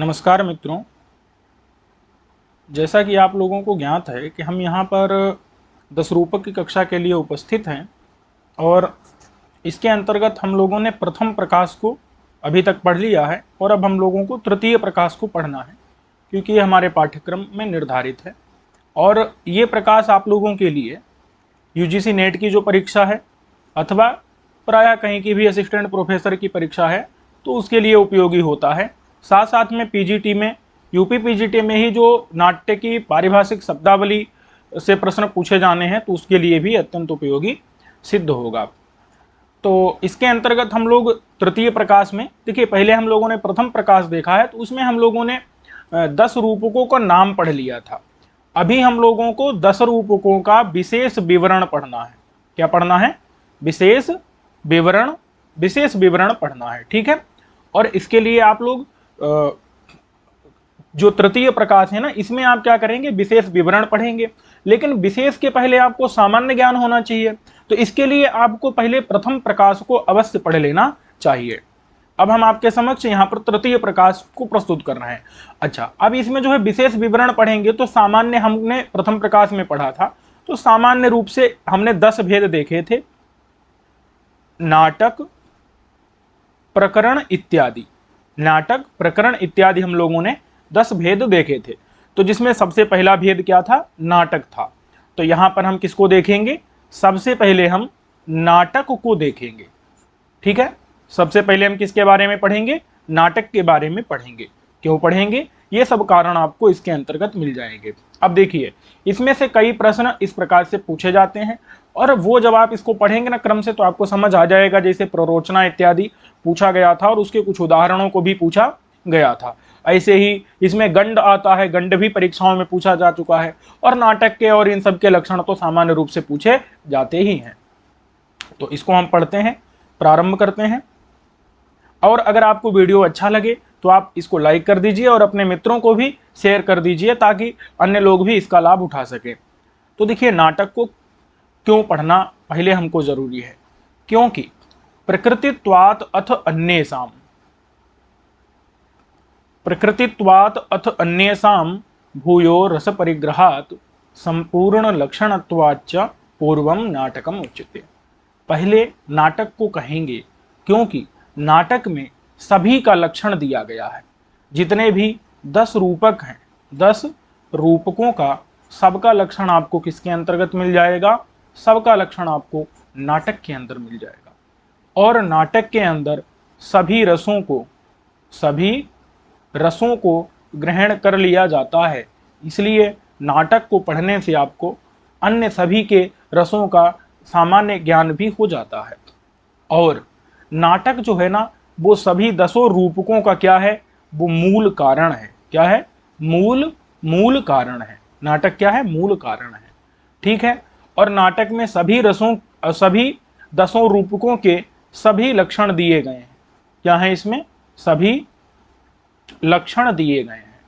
नमस्कार मित्रों, जैसा कि आप लोगों को ज्ञात है कि हम यहाँ पर 10 रूपक की कक्षा के लिए उपस्थित हैं और इसके अंतर्गत हम लोगों ने प्रथम प्रकाश को अभी तक पढ़ लिया है और अब हम लोगों को तृतीय प्रकाश को पढ़ना है, क्योंकि ये हमारे पाठ्यक्रम में निर्धारित है। और ये प्रकाश आप लोगों के लिए यूजीसी नेट की जो परीक्षा है अथवा प्रायः कहीं की भी असिस्टेंट प्रोफेसर की परीक्षा है तो उसके लिए उपयोगी होता है। साथ साथ में पीजीटी में, यूपी पीजीटी में ही जो नाट्य की पारिभाषिक शब्दावली से प्रश्न पूछे जाने हैं तो उसके लिए भी अत्यंत उपयोगी सिद्ध होगा। तो इसके अंतर्गत हम लोग तृतीय प्रकाश में, देखिए पहले हम लोगों ने प्रथम प्रकाश देखा है तो उसमें हम लोगों ने 10 रूपकों का नाम पढ़ लिया था। अभी हम लोगों को 10 रूपकों का विशेष विवरण पढ़ना है। क्या पढ़ना है? विशेष विवरण पढ़ना है। ठीक है। और इसके लिए आप लोग जो तृतीय प्रकाश है ना, इसमें आप क्या करेंगे? विशेष विवरण पढ़ेंगे, लेकिन विशेष के पहले आपको सामान्य ज्ञान होना चाहिए। तो इसके लिए आपको पहले प्रथम प्रकाश को अवश्य पढ़ लेना चाहिए। अब हम आपके समक्ष यहाँ पर तृतीय प्रकाश को प्रस्तुत कर रहे हैं। अच्छा, अब इसमें जो है विशेष विवरण पढ़ेंगे तो सामान्य हमने प्रथम प्रकाश में पढ़ा था, तो सामान्य रूप से हमने 10 भेद देखे थे। नाटक, प्रकरण इत्यादि, नाटक, प्रकरण इत्यादि हम लोगों ने 10 भेद देखे थे। तो जिसमें सबसे पहला भेद क्या था? नाटक था। तो यहां पर हम किसको देखेंगे? सबसे पहले हम नाटक को देखेंगे। ठीक है। सबसे पहले हम किसके बारे में पढ़ेंगे? नाटक के बारे में पढ़ेंगे। क्यों पढ़ेंगे? ये सब कारण आपको इसके अंतर्गत मिल जाएंगे। अब देखिए, इसमें से कई प्रश्न इस प्रकार से पूछे जाते हैं और वो जब आप इसको पढ़ेंगे ना क्रम से तो आपको समझ आ जाएगा। जैसे प्ररोचना इत्यादि पूछा गया था और उसके कुछ उदाहरणों को भी पूछा गया था। ऐसे ही इसमें गंड आता है, गंड भी परीक्षाओं में पूछा जा चुका है। और नाटक के और इन सब के लक्षण तो सामान्य रूप से पूछे जाते ही हैं। तो इसको हम पढ़ते हैं, प्रारंभ करते हैं। और अगर आपको वीडियो अच्छा लगे तो आप इसको लाइक कर दीजिए और अपने मित्रों को भी शेयर कर दीजिए ताकि अन्य लोग भी इसका लाभ उठा सके। तो देखिए, नाटक को क्यों पढ़ना पहले हमको जरूरी है? क्योंकि प्रकृतित्वात् अथ अन्येषां, प्रकृतित्वात् अथ अन्येषां भूयो रस परिग्रहात् संपूर्ण लक्षणत्वाच्च पूर्वम नाटकम उच्यते। पहले नाटक को कहेंगे क्योंकि नाटक में सभी का लक्षण दिया गया है। जितने भी 10 रूपक हैं, 10 रूपकों का सबका लक्षण आपको किसके अंतर्गत मिल जाएगा? सबका लक्षण आपको नाटक के अंदर मिल जाएगा। और नाटक के अंदर सभी रसों को ग्रहण कर लिया जाता है। इसलिए नाटक को पढ़ने से आपको अन्य सभी के रसों का सामान्य ज्ञान भी हो जाता है। और नाटक जो है ना, वो सभी 10 रूपकों का क्या है? वो मूल कारण है। क्या है? मूल कारण है। नाटक क्या है? मूल कारण है। ठीक है। और नाटक में सभी 10 रूपकों के सभी लक्षण दिए गए हैं। क्या है? इसमें सभी लक्षण दिए गए हैं।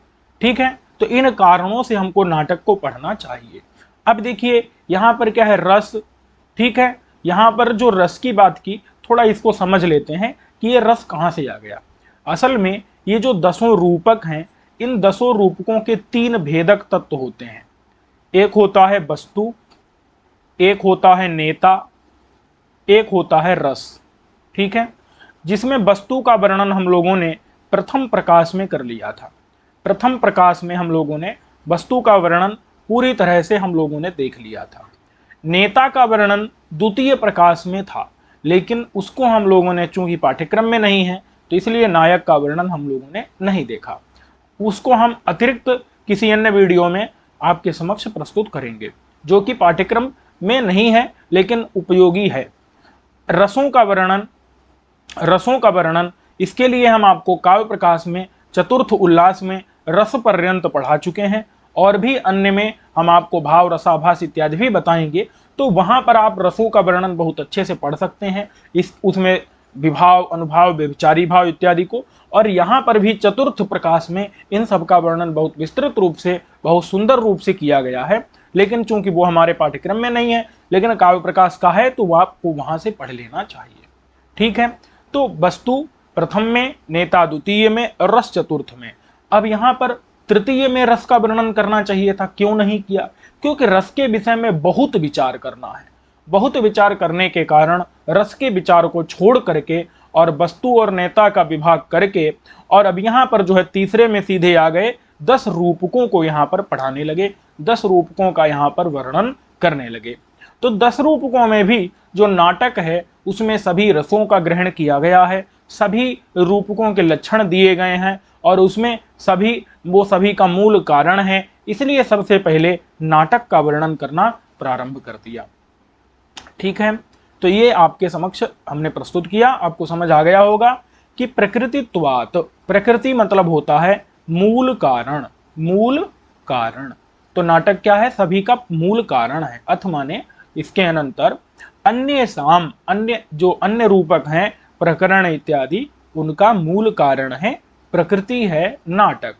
ठीक है। तो इन कारणों से हमको नाटक को पढ़ना चाहिए। अब देखिए, यहां पर क्या है? रस। ठीक है। यहां पर जो रस की बात की, थोड़ा इसको समझ लेते हैं कि ये रस कहां से आ गया। असल में ये जो 10 रूपक हैं, इन 10 रूपकों के 3 भेदक तत्व होते हैं। एक होता है वस्तु, एक होता है नेता, एक होता है रस। ठीक है। जिसमें वस्तु का वर्णन हम लोगों ने प्रथम प्रकाश में कर लिया था। प्रथम प्रकाश में हम लोगों ने वस्तु का वर्णन पूरी तरह से हम लोगों ने देख लिया था। नेता का वर्णन द्वितीय प्रकाश में था, लेकिन उसको हम लोगों ने चूंकि पाठ्यक्रम में नहीं है तो इसलिए नायक का वर्णन हम लोगों ने नहीं देखा। उसको हम अतिरिक्त किसी अन्य वीडियो में आपके समक्ष प्रस्तुत करेंगे, जो कि पाठ्यक्रम में नहीं है लेकिन उपयोगी है। रसों का वर्णन इसके लिए हम आपको काव्य प्रकाश में चतुर्थ उल्लास में रस पर्यंत पढ़ा चुके हैं और भी अन्य में हम आपको भाव, रसाभास इत्यादि भी बताएंगे। तो वहां पर आप रसों का वर्णन बहुत अच्छे से पढ़ सकते हैं। उसमें विभाव, अनुभाव, व्यभिचारी भाव इत्यादि को। और यहाँ पर भी चतुर्थ प्रकाश में इन सब का वर्णन बहुत विस्तृत रूप से, बहुत सुंदर रूप से किया गया है। लेकिन चूंकि वो हमारे पाठ्यक्रम में नहीं है, लेकिन काव्य प्रकाश का है, तो वो आपको वहां से पढ़ लेना चाहिए। ठीक है। तो वस्तु प्रथम में, नेता द्वितीय में, रस चतुर्थ में। अब यहाँ पर तृतीय में रस का वर्णन करना चाहिए था, क्यों नहीं किया? क्योंकि रस के विषय में बहुत विचार करना है। बहुत विचार करने के कारण रस के विचार को छोड़ करके और वस्तु और नेता का विभाग करके, और अब यहाँ पर जो है तीसरे में सीधे आ गए 10 रूपकों को यहाँ पर पढ़ाने लगे, 10 रूपकों का यहाँ पर वर्णन करने लगे। तो 10 रूपकों में भी जो नाटक है उसमें सभी रसों का ग्रहण किया गया है, सभी रूपकों के लक्षण दिए गए हैं और उसमें सभी का मूल कारण है। इसलिए सबसे पहले नाटक का वर्णन करना प्रारंभ कर दिया। ठीक है, तो ये आपके समक्ष हमने प्रस्तुत किया। आपको समझ आ गया होगा कि प्रकृतित्वात्, प्रकृति मतलब होता है मूल कारण, मूल कारण। तो नाटक क्या है? सभी का मूल कारण है। अथ माने इसके अनंतर अन्य साम, अन्य जो अन्य रूपक हैं प्रकरण इत्यादि, उनका मूल कारण है, प्रकृति है नाटक।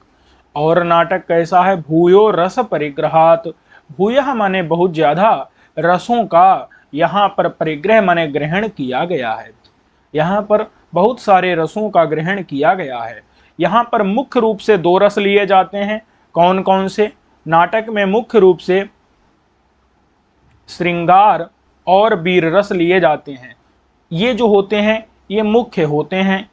और नाटक कैसा है? भूयो रस परिग्रहात, भूयः माने बहुत ज्यादा, रसों का यहाँ पर परिग्रह माने ग्रहण किया गया है। यहाँ पर बहुत सारे रसों का ग्रहण किया गया है। यहाँ पर मुख्य रूप से 2 रस लिए जाते हैं। कौन कौन से? नाटक में मुख्य रूप से श्रृंगार और वीर रस लिए जाते हैं। ये जो होते हैं ये मुख्य होते हैं,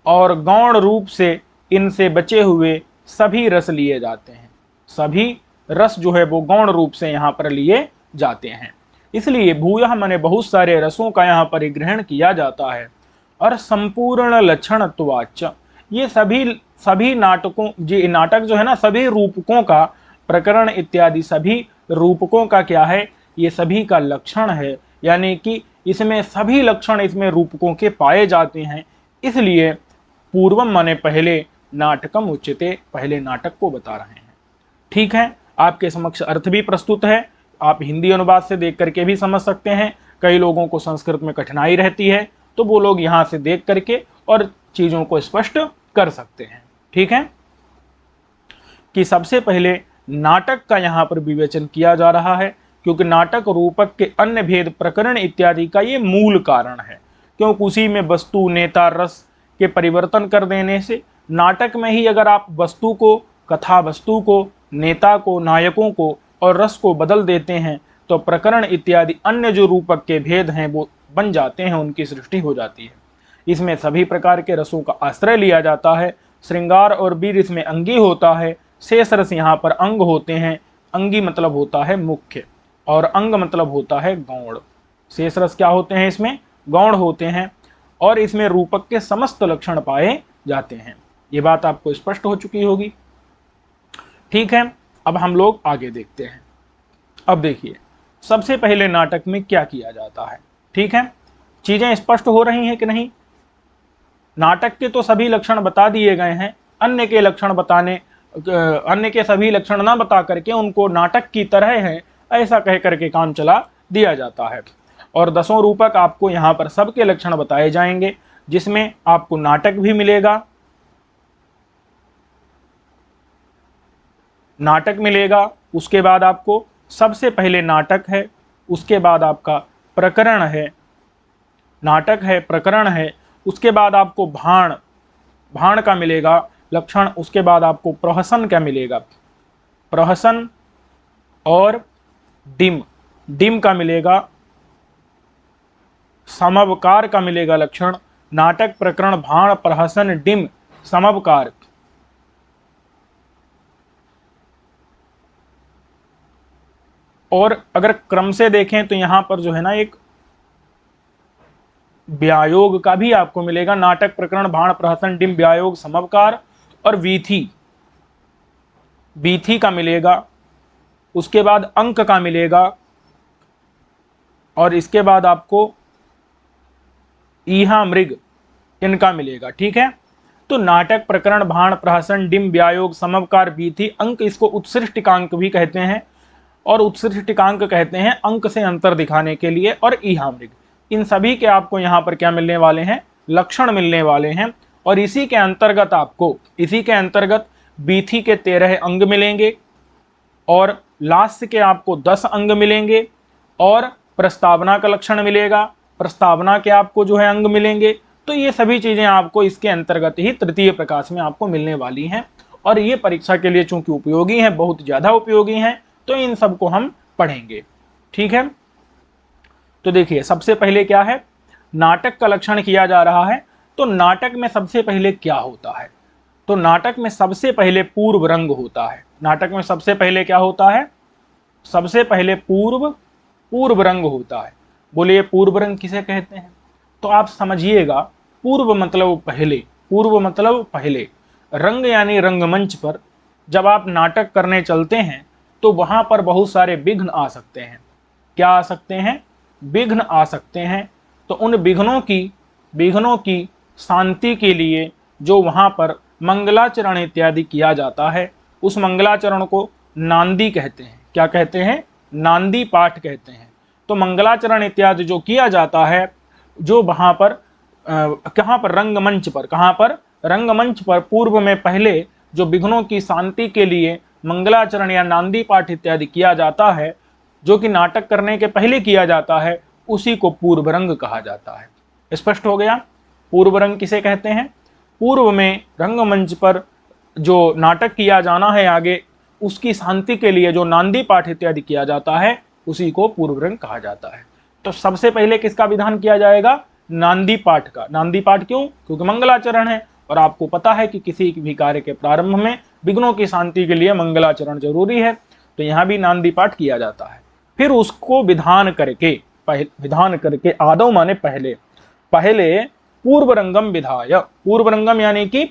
और गौण रूप से इनसे बचे हुए सभी रस लिए जाते हैं। सभी रस जो है वो गौण रूप से यहाँ पर लिए जाते हैं। इसलिए भूयः माने बहुत सारे रसों का यहाँ पर ग्रहण किया जाता है। और संपूर्ण लक्षणत्वाच्च, ये सभी नाटकों, ये नाटक जो है ना, सभी रूपकों का, प्रकरण इत्यादि सभी रूपकों का क्या है? ये सभी का लक्षण है, यानी कि इसमें सभी लक्षण इसमें रूपकों के पाए जाते हैं। इसलिए पूर्वम माने पहले, नाटकम उच्यते, पहले नाटक को बता रहे हैं। ठीक है, आपके समक्ष अर्थ भी प्रस्तुत है। आप हिंदी अनुवाद से देख करके भी समझ सकते हैं। कई लोगों को संस्कृत में कठिनाई रहती है तो वो लोग यहाँ से देख करके और चीजों को स्पष्ट कर सकते हैं। ठीक है, कि सबसे पहले नाटक का यहाँ पर विवेचन किया जा रहा है, क्योंकि नाटक रूपक के अन्य भेद प्रकरण इत्यादि का ये मूल कारण है। क्योंकि उसी में वस्तु, नेता, रस के परिवर्तन कर देने से, नाटक में ही अगर आप वस्तु को, कथा वस्तु को, नेता को, नायकों को और रस को बदल देते हैं तो प्रकरण इत्यादि अन्य जो रूपक के भेद हैं वो बन जाते हैं, उनकी सृष्टि हो जाती है। इसमें सभी प्रकार के रसों का आश्रय लिया जाता है। श्रृंगार और वीर इसमें अंगी होता है। शेष रस यहाँ पर अंग होते हैं। अंगी मतलब होता है मुख्य, और अंग मतलब होता है गौण। शेष रस क्या होते हैं? इसमें गौण होते हैं, और इसमें रूपक के समस्त लक्षण पाए जाते हैं। ये बात आपको स्पष्ट हो चुकी होगी। ठीक है, अब हम लोग आगे देखते हैं। अब देखिए, सबसे पहले नाटक में क्या किया जाता है। ठीक है, चीजें स्पष्ट हो रही हैं कि नहीं? नाटक के तो सभी लक्षण बता दिए गए हैं। अन्य के लक्षण बताने, अन्य के सभी लक्षण ना बता करके उनको नाटक की तरह है ऐसा कह करके काम चला दिया जाता है। और 10 रूपक आपको यहाँ पर सबके लक्षण बताए जाएंगे, जिसमें आपको नाटक भी मिलेगा, नाटक मिलेगा, उसके बाद आपको सबसे पहले नाटक है, उसके बाद आपका प्रकरण है, नाटक है, प्रकरण है, उसके बाद आपको भाण, भाण का मिलेगा लक्षण, उसके बाद आपको प्रहसन का मिलेगा, प्रहसन, और डिम, डिम का मिलेगा, समवकार का मिलेगा लक्षण। नाटक, प्रकरण, भाण, प्रहसन, डिम, समवकार। और अगर क्रम से देखें तो यहां पर जो है ना एक व्यायोग का भी आपको मिलेगा। नाटक, प्रकरण, भाण, प्रहसन, डिम, व्यायोग, समवकार और वीथी, वीथी का मिलेगा। उसके बाद अंक का मिलेगा, और इसके बाद आपको ईहा, मृग, इनका मिलेगा। ठीक है, तो नाटक, प्रकरण, भाण, प्रहसन, डिम, व्यायोग, समवकार, वीथी, अंक, इसको उत्सृष्टिकांक भी कहते हैं। और उत्सृष्टिकांक कहते हैं अंक से अंतर दिखाने के लिए। और ईहा, मृग, इन सभी के आपको यहाँ पर क्या मिलने वाले हैं? लक्षण मिलने वाले हैं। और इसी के अंतर्गत आपको, इसी के अंतर्गत वीथी के 13 अंग मिलेंगे, और लास्य के आपको 10 अंग मिलेंगे, और प्रस्तावना का लक्षण मिलेगा, प्रस्तावना के आपको जो है अंग मिलेंगे। तो तो ये सभी चीजें आपको इसके अंतर्गत ही तृतीय प्रकाश में आपको मिलने वाली हैं, और ये परीक्षा के लिए चूंकि उपयोगी हैं, बहुत ज्यादा उपयोगी हैं, तो इन सबको हम पढ़ेंगे। ठीक है, तो देखिए सबसे पहले क्या है, नाटक का लक्षण किया जा रहा है। तो नाटक में सबसे पहले क्या होता है, तो नाटक में सबसे पहले पूर्व रंग होता है। नाटक में सबसे पहले क्या होता है, सबसे पहले पूर्व रंग होता है। बोलिए पूर्व रंग किसे कहते हैं, तो आप समझिएगा, पूर्व मतलब पहले, पूर्व मतलब पहले, रंग यानी रंगमंच पर जब आप नाटक करने चलते हैं तो वहां पर बहुत सारे विघ्न आ सकते हैं। क्या आ सकते हैं, विघ्न आ सकते हैं। तो उन विघ्नों की शांति के लिए जो वहां पर मंगलाचरण इत्यादि किया जाता है, उस मंगलाचरण को नांदी कहते हैं। क्या कहते हैं, नांदी पाठ कहते हैं। तो मंगलाचरण इत्यादि जो किया जाता है, जो वहां पर कहां पर, रंगमंच पर, कहां पर, रंगमंच पर पूर्व में पहले जो विघ्नों की शांति के लिए मंगलाचरण या नांदी पाठ इत्यादि किया जाता है, जो कि नाटक करने के पहले किया जाता है, उसी को पूर्व रंग कहा जाता है। स्पष्ट हो गया, पूर्व रंग किसे कहते हैं, पूर्व में रंगमंच पर जो नाटक किया जाना है आगे, उसकी शांति के लिए जो नांदी पाठ इत्यादि किया जाता है, उसी को पूर्व रंग कहा जाता है। तो सबसे पहले किसका विधान किया जाएगा, नांदी पाठ का। नांदी पाठ क्यों, क्योंकि मंगलाचरण है, और आपको पता है कि किसी भी कार्य के प्रारंभ में विघ्नों की शांति के लिए मंगलाचरण जरूरी है, तो यहाँ भी नांदी पाठ किया जाता है। फिर उसको विधान करके आदौ माने पहले, पूर्व रंगम विधाय, पूर्व रंगम यानी कि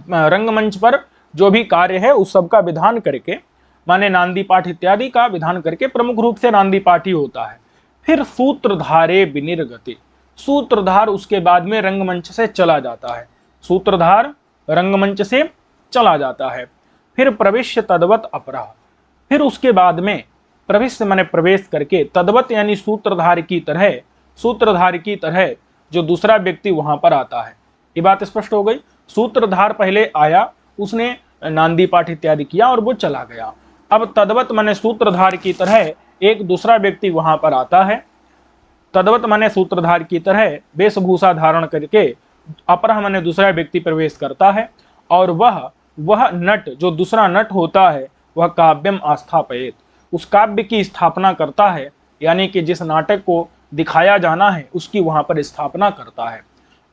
रंगमंच पर जो भी कार्य है उस सब का विधान करके, माने नांदी पाठ इत्यादि का विधान करके, प्रमुख रूप से नांदी पाठ ही होता है। फिर सूत्रधारे विनिर्गते, सूत्रधार उसके बाद में रंगमंच से चला जाता है, सूत्रधार रंगमंच से चला जाता है। फिर प्रविश्य तद्वत अपराह, फिर उसके बाद में प्रविश्य माने प्रवेश करके, तद्वत यानी सूत्रधार की तरह जो दूसरा व्यक्ति वहां पर आता है। ये बात स्पष्ट हो गई, सूत्रधार पहले आया, उसने नांदी पाठ इत्यादि किया और वो चला गया। अब तद्वत माने सूत्रधार की तरह एक दूसरा व्यक्ति वहां पर आता है, तद्वत माने सूत्रधार की तरह वेशभूषा धारण करके अपरह माने दूसरा व्यक्ति प्रवेश करता है, और वह नट, जो दूसरा नट होता है, वह काव्यम आस्थापयेत, उस काव्य की स्थापना करता है, यानी कि जिस नाटक को दिखाया जाना है उसकी वहां पर स्थापना करता है।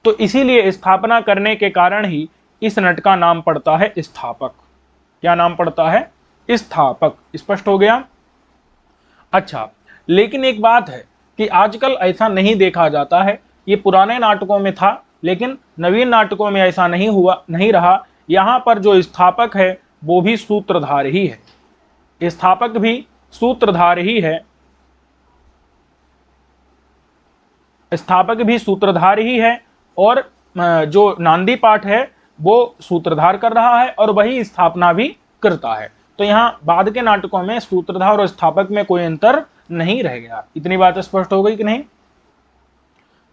तो इसीलिए स्थापना करने के कारण ही इस नट का नाम पड़ता है स्थापक। क्या नाम पड़ता है, स्थापक। स्पष्ट हो गया। अच्छा, लेकिन एक बात है कि आजकल ऐसा नहीं देखा जाता है, ये पुराने नाटकों में था, लेकिन नवीन नाटकों में ऐसा नहीं रहा। यहाँ पर जो स्थापक है वो भी सूत्रधार ही है, स्थापक भी सूत्रधार ही है, स्थापक भी सूत्रधार ही है, और जो नांदी पाठ है वो सूत्रधार कर रहा है और वही स्थापना भी करता है। तो यहाँ बाद के नाटकों में सूत्रधार और स्थापक में कोई अंतर नहीं रह गया। इतनी बात स्पष्ट हो गई कि नहीं।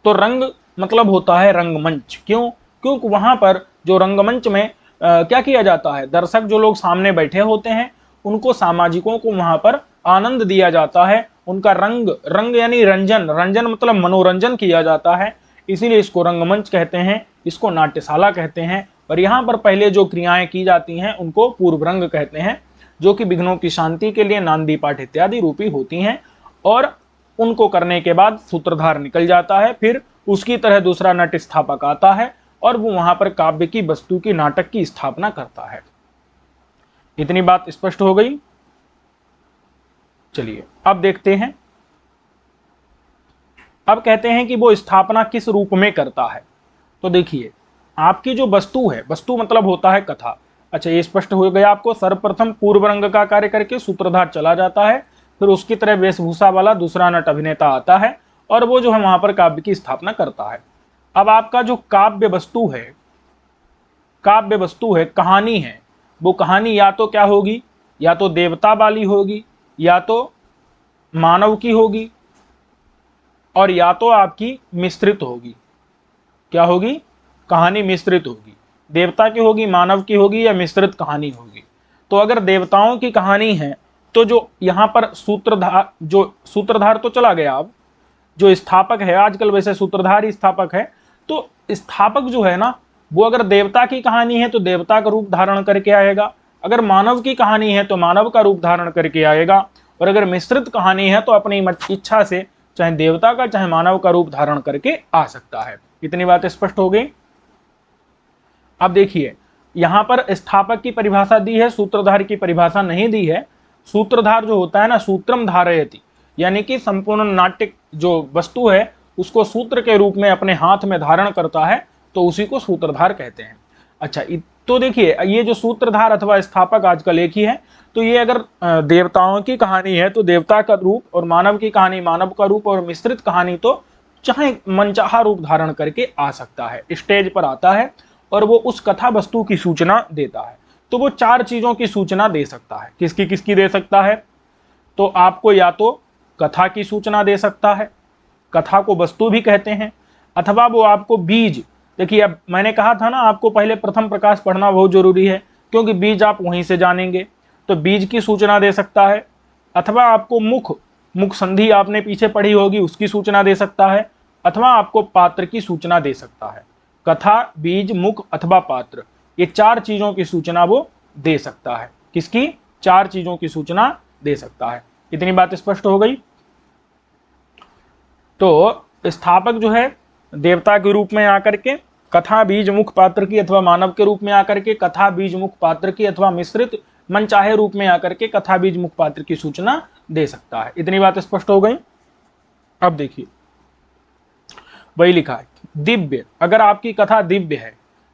तो रंग मतलब होता है रंगमंच। क्यों, क्योंकि वहां पर जो रंगमंच में क्या किया जाता है, दर्शक जो लोग सामने बैठे होते हैं उनको, सामाजिकों को वहां पर आनंद दिया जाता है, उनका रंग यानी रंजन मतलब मनोरंजन किया जाता है, इसीलिए इसको रंगमंच कहते हैं, इसको नाट्यशाला कहते हैं। और यहाँ पर पहले जो क्रियाएं की जाती हैं उनको पूर्व रंग कहते हैं, जो कि विघ्नों की शांति के लिए नांदी पाठ इत्यादि रूपी होती हैं, और उनको करने के बाद सूत्रधार निकल जाता है, फिर उसकी तरह दूसरा नट स्थापक आता है और वो वहां पर काव्य की वस्तु की, नाटक की स्थापना करता है। इतनी बात स्पष्ट हो गई। चलिए अब देखते हैं, अब कहते हैं कि वो स्थापना किस रूप में करता है। तो देखिए, आपकी जो वस्तु है, वस्तु मतलब होता है कथा। अच्छा, ये स्पष्ट हो गया आपको। सर्वप्रथम पूर्व रंग का कार्य करके सूत्रधार चला जाता है, फिर उसकी तरह वेशभूषा वाला दूसरा नट अभिनेता आता है और वो जो है वहां पर काव्य की स्थापना करता है। अब आपका जो काव्य वस्तु है, कहानी है, वो कहानी या तो क्या होगी, या तो देवता वाली होगी, या तो मानव की होगी, और या तो आपकी मिश्रित होगी। क्या होगी, कहानी मिश्रित होगी, देवता की होगी, मानव की होगी, या मिश्रित कहानी होगी। तो अगर देवताओं की कहानी है तो जो यहाँ पर सूत्रधार तो चला गया, अब जो स्थापक है, आजकल वैसे सूत्रधार ही स्थापक है, तो स्थापक जो है ना, वो अगर देवता की कहानी है तो देवता का रूप धारण करके आएगा, अगर मानव की कहानी है तो मानव का रूप धारण करके आएगा, और अगर मिश्रित कहानी है तो अपनी इच्छा से चाहे देवता का चाहे मानव का रूप धारण करके आ सकता है। इतनी बात स्पष्ट हो गई। अब देखिए यहां पर स्थापक की परिभाषा दी है, सूत्रधार की परिभाषा नहीं दी है। सूत्रधार जो होता है ना, सूत्रम धारयति, यानी कि संपूर्ण नाट्य जो वस्तु है उसको सूत्र के रूप में अपने हाथ में धारण करता है, तो उसी को सूत्रधार कहते हैं। अच्छा, तो देखिए ये जो सूत्रधार अथवा स्थापक आजकल एक ही है, तो ये अगर देवताओं की कहानी है तो देवता का रूप, और मानव की कहानी मानव का रूप, और मिश्रित कहानी तो चाहे मनचाहा रूप धारण करके आ सकता है, स्टेज पर आता है और वो उस कथा वस्तु की सूचना देता है। तो वो 4 चीजों की सूचना दे सकता है। किसकी किसकी दे सकता है? तो आपको या तो कथा की सूचना दे सकता है, कथा को वस्तु भी कहते हैं, अथवा वो आपको बीज, देखिए अब मैंने कहा था ना आपको पहले प्रथम प्रकाश पढ़ना बहुत जरूरी है, क्योंकि बीज आप वहीं से जानेंगे, तो बीज की सूचना दे सकता है, अथवा आपको मुख संधि आपने पीछे पढ़ी होगी उसकी सूचना दे सकता है, अथवा आपको पात्र की सूचना दे सकता है। कथा, बीज, मुख अथवा पात्र, ये 4 चीजों की सूचना वो दे सकता है। किसकी? 4 चीजों की सूचना दे सकता है। इतनी बात स्पष्ट हो गई। तो स्थापक जो है देवता के रूप में आकर के कथा, बीज, मुख, पात्र की, अथवा मानव के रूप में आकर के कथा, बीज, मुख, पात्र की, अथवा मिश्रित मनचाहे रूप में आकर के कथा, बीज, मुख, पात्र की सूचना दे सकता है। इतनी बात स्पष्ट हो गई। अब देखिए वही लिखा है, दिव्य, अगर आपकी कथा दिव्य है,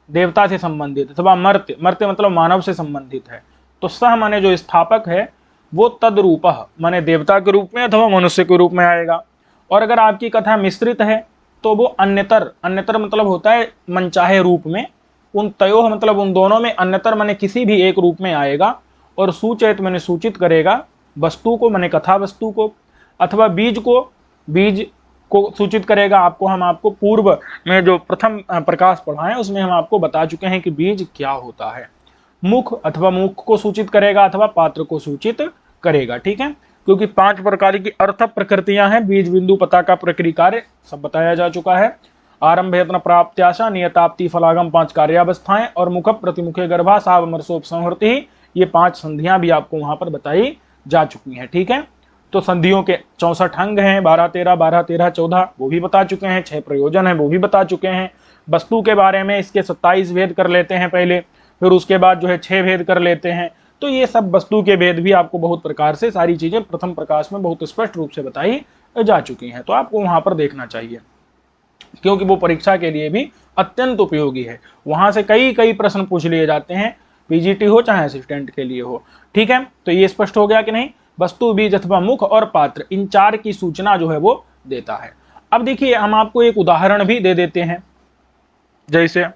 देवता से संबंधित, अथवा मर्त्य, मर्त्य मतलब मानव से संबंधित है, तो सह माने जो स्थापक है वो तद्रूपः माने देवता के रूप में अथवा मनुष्य के रूप में आएगा। और अगर आपकी कथा मिश्रित है तो वो अन्यतर, अन्यतर मतलब होता है मनचाहे रूप में, उन तयोह मतलब उन दोनों में, अन्यतर माने किसी भी एक रूप में आएगा, और सूचयत माने सूचित करेगा वस्तु को माने कथा वस्तु को, अथवा बीज को सूचित करेगा। हम आपको पूर्व में जो प्रथम प्रकाश पढ़ाएं उसमें हम आपको बता चुके हैं कि बीज क्या होता है। मुख अथवा मुख को सूचित करेगा, अथवा पात्र को सूचित करेगा। ठीक है, क्योंकि 5 प्रकार की अर्थ प्रकृतियां हैं, बीज, बिंदु, पताका, प्रक्रिया, कार्य सब बताया जा चुका है। आरंभ, यत्न, प्राप्त्याशा, नियताप्ति, फलागम 5 कार्यावस्थाएं, और मुख, प्रतिमुखे, गर्भा, सावमरसोपसंहृति, ये 5 संधियां भी आपको वहां पर बताई जा चुकी हैं। ठीक है, तो संधियों के 64 अंग हैं, 12 13 12 13 14 वो भी बता चुके हैं, 6 प्रयोजन है वो भी बता चुके हैं। वस्तु के बारे में इसके 27 भेद कर लेते हैं पहले, फिर उसके बाद जो है 6 भेद कर लेते हैं। तो ये सब वस्तु के भेद भी आपको बहुत प्रकार से सारी चीजें प्रथम प्रकाश में बहुत स्पष्ट रूप से बताई जा चुकी हैं, तो आपको वहां पर देखना चाहिए, क्योंकि वो परीक्षा के लिए भी अत्यंत उपयोगी है। वहां से कई प्रश्न पूछ लिए जाते हैं, पीजीटी हो चाहे असिस्टेंट के लिए हो। ठीक है, तो ये स्पष्ट हो गया कि नहीं? वस्तु, बीज अथवा मुख और पात्र, इन 4 की सूचना जो है वो देता है। अब देखिए हम आपको एक उदाहरण भी दे देते हैं। जैसे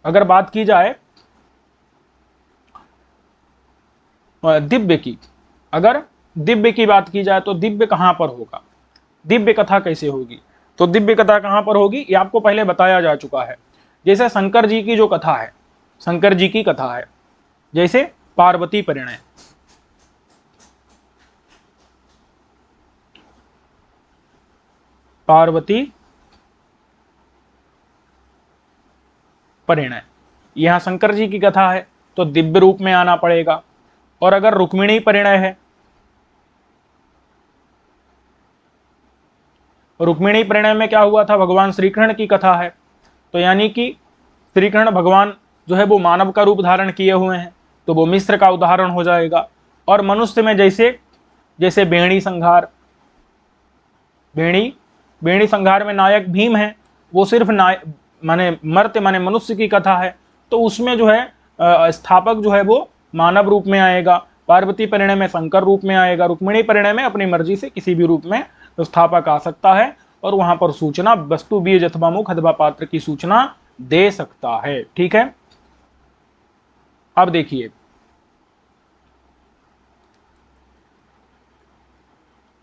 अगर बात की जाए दिव्य की, अगर दिव्य की बात की जाए तो दिव्य कहां पर होगा, दिव्य कथा कैसे होगी? तो दिव्य कथा कहां पर होगी ये आपको पहले बताया जा चुका है। जैसे शंकर जी की जो कथा है, शंकर जी की कथा है, जैसे पार्वती परिणय, पार्वती परिणय, यहां शंकर जी की कथा है तो दिव्य रूप में आना पड़ेगा। और अगर रुक्मिणी परिणय है, रुक्मिणी परिणय में क्या हुआ था? भगवान श्री कृष्ण की कथा है, तो यानी कि श्री कृष्ण भगवान जो है वो मानव का रूप धारण किए हुए हैं, तो वो मिश्र का उदाहरण हो जाएगा। और मनुष्य में जैसे बेणी संहार, बेणी संहार में नायक भीम है, वो सिर्फ माने मर्त्य माने मनुष्य की कथा है, तो उसमें जो है स्थापक जो है वो मानव रूप में आएगा। पार्वती परिणय में शंकर रूप में आएगा। रुक्मिणी परिणय में अपनी मर्जी से किसी भी रूप में स्थापक आ सकता है, और वहां पर सूचना वस्तु, बीज अथवा मुख अथवा पात्र की सूचना दे सकता है। ठीक है, अब देखिए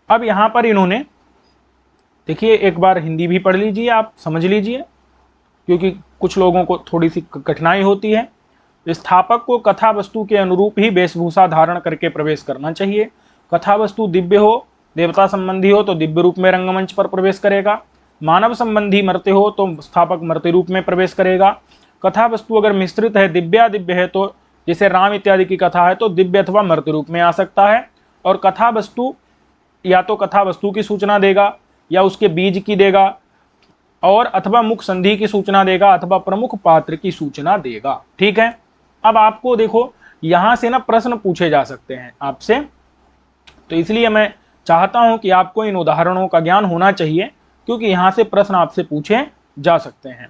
अब यहां पर इन्होंने, देखिए एक बार हिंदी भी पढ़ लीजिए, आप समझ लीजिए, क्योंकि कुछ लोगों को थोड़ी सी कठिनाई होती है। स्थापक को कथा वस्तु के अनुरूप ही वेशभूषा धारण करके प्रवेश करना चाहिए। कथा वस्तु दिव्य हो, देवता संबंधी हो तो दिव्य रूप में रंगमंच पर प्रवेश करेगा। मानव संबंधी मर्त्य हो तो स्थापक मर्त्य रूप में प्रवेश करेगा। कथा वस्तु अगर मिश्रित है, दिव्या दिव्य है, तो जैसे राम इत्यादि की कथा है तो दिव्य अथवा मर्त्य रूप में आ सकता है। और कथा वस्तु या तो कथा वस्तु की सूचना देगा या उसके बीज की देगा, और अथवा मुख संधि की सूचना देगा अथवा प्रमुख पात्र की सूचना देगा। ठीक है, अब आपको देखो यहां से ना प्रश्न पूछे जा सकते हैं आपसे, तो इसलिए मैं चाहता हूं कि आपको इन उदाहरणों का ज्ञान होना चाहिए, क्योंकि यहां से प्रश्न आपसे पूछे जा सकते हैं।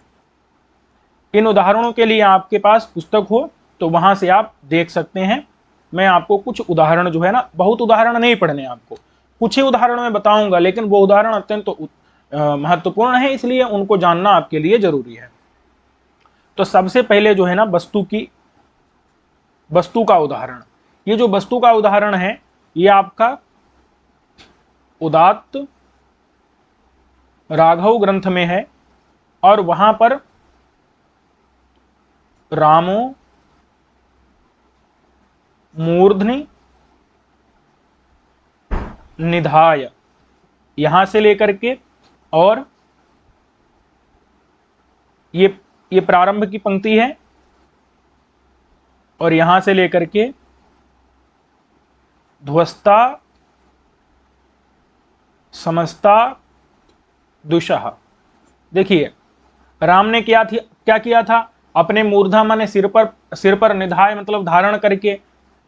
इन उदाहरणों के लिए आपके पास पुस्तक हो तो वहां से आप देख सकते हैं। मैं आपको कुछ उदाहरण जो है ना, बहुत उदाहरण नहीं पढ़ने आपको, कुछ ही उदाहरण मैं बताऊंगा, लेकिन वो उदाहरण अत्यंत महत्वपूर्ण है, इसलिए उनको जानना आपके लिए जरूरी है। तो सबसे पहले जो है ना वस्तु का उदाहरण, ये जो वस्तु का उदाहरण है ये आपका उदात्त राघव ग्रंथ में है, और वहां पर रामो मूर्धनि निधाय, यहां से लेकर के, और ये प्रारंभ की पंक्ति है, और यहां से लेकर के ध्वस्ता समस्ता दुषः। देखिए राम ने क्या किया था, अपने मूर्धा माने सिर पर निधाय मतलब धारण करके,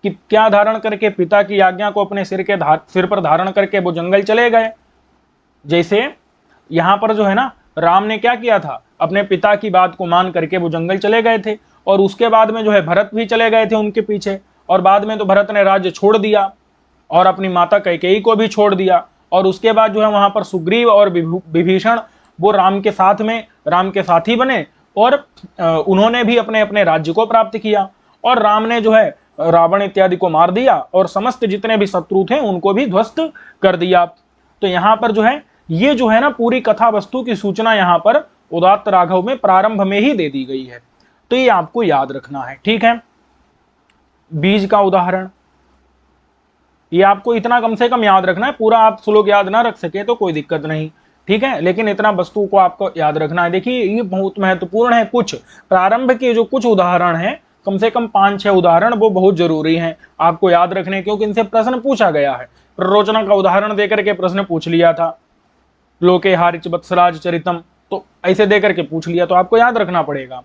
कि क्या धारण करके, पिता की आज्ञा को अपने सिर पर धारण करके वो जंगल चले गए। जैसे यहां पर जो है ना राम ने क्या किया था, अपने पिता की बात को मान करके वो जंगल चले गए थे, और उसके बाद में जो है भरत भी चले गए थे उनके पीछे, और बाद में तो भरत ने राज्य छोड़ दिया और अपनी माता कैकेयी को भी छोड़ दिया, और उसके बाद जो है वहां पर सुग्रीव और विभीषण वो राम के साथी बने, और उन्होंने भी अपने अपने राज्य को प्राप्त किया, और राम ने जो है रावण इत्यादि को मार दिया, और समस्त जितने भी शत्रु थे उनको भी ध्वस्त कर दिया। तो यहाँ पर ये जो है ना पूरी कथा वस्तु की सूचना यहाँ पर उदात्त राघव में प्रारंभ में ही दे दी गई है, तो ये आपको याद रखना है। ठीक है, बीज का उदाहरण, ये आपको इतना कम से कम याद रखना है, पूरा आप श्लोक याद ना रख सके तो कोई दिक्कत नहीं, ठीक है, लेकिन इतना वस्तु को आपको याद रखना है। देखिए ये बहुत महत्वपूर्ण है, कुछ प्रारंभ के जो कुछ उदाहरण हैं, कम से कम 5-6 उदाहरण वो बहुत जरूरी हैं आपको याद रखने, क्योंकि इनसे प्रश्न पूछा गया है। प्ररोचना का उदाहरण देकर के प्रश्न पूछ लिया था, लोके हारिच वत्सराज चरितम, तो ऐसे देकर के पूछ लिया, तो आपको याद रखना पड़ेगा।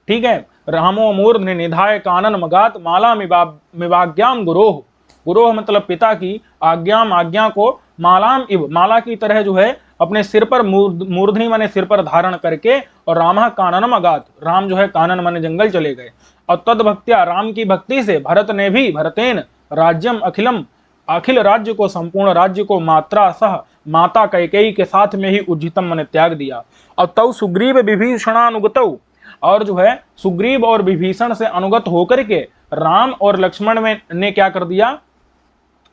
ठीक है, रामो मूर्धनि निधाय कानन मगात माला मिवाज्ञाम गुरोह, गुरोह मतलब पिता की आज्ञा को मालाम इव माला की तरह जो है अपने सिर पर मूर्धनि माने सिर पर धारण करके, और रामः काननम अगात, राम जो है कानन माने जंगल चले गए, और तद भक्त्या राम की भक्ति से भरतेन राज्यम अखिल राज्य को, संपूर्ण राज्य को माता कैकेयी के साथ में ही उज्जितम माने त्याग दिया। और तव सुग्रीव विभीषणानुगतौ, और जो है सुग्रीव और विभीषण से अनुगत होकर के राम और लक्ष्मण ने क्या कर दिया,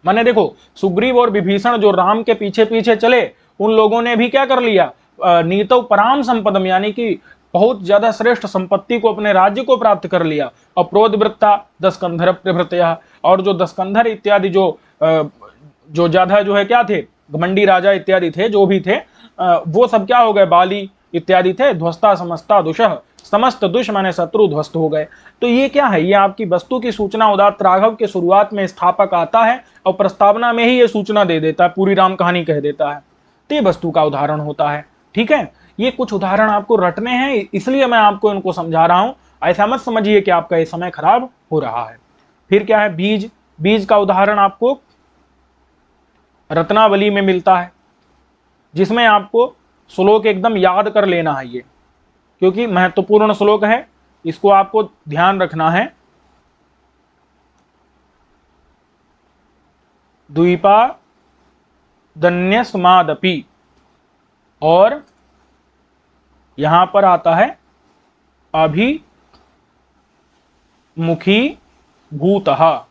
माने देखो सुग्रीव और विभीषण जो राम के पीछे पीछे चले, उन लोगों ने भी क्या कर लिया, नीतौ पराम संपदम यानी कि बहुत ज्यादा श्रेष्ठ संपत्ति को, अपने राज्य को प्राप्त कर लिया। अप्रोदवृत्ता दस्कंधर प्रभृतया, और जो दस्कंधर इत्यादि जो ज्यादा जो है क्या थे, घमंडी राजा इत्यादि थे, जो भी थे वो सब क्या हो गए, बाली इत्यादि थे। ध्वस्ता समस्ता दुषः, समस्त दुष माने शत्रु ध्वस्त हो गए। तो ये क्या है, ये आपकी वस्तु की सूचना उदात्त राघव के शुरुआत में स्थापक आता है और प्रस्तावना में ही ये सूचना दे देता है, पूरी राम कहानी कह देता है, तो ये वस्तु का उदाहरण होता है। ठीक है, ये कुछ उदाहरण आपको रटने हैं, इसलिए मैं आपको इनको समझा रहा हूं, ऐसा मत समझिए कि आपका ये समय खराब हो रहा है। फिर क्या है, बीज का उदाहरण आपको रत्नावली में मिलता है, जिसमें आपको श्लोक एकदम याद कर लेना है, ये क्योंकि महत्वपूर्ण श्लोक है, इसको आपको ध्यान रखना है। द्वीपा दन्यस्मादपि, और यहां पर आता है अभिमुखी भूतः,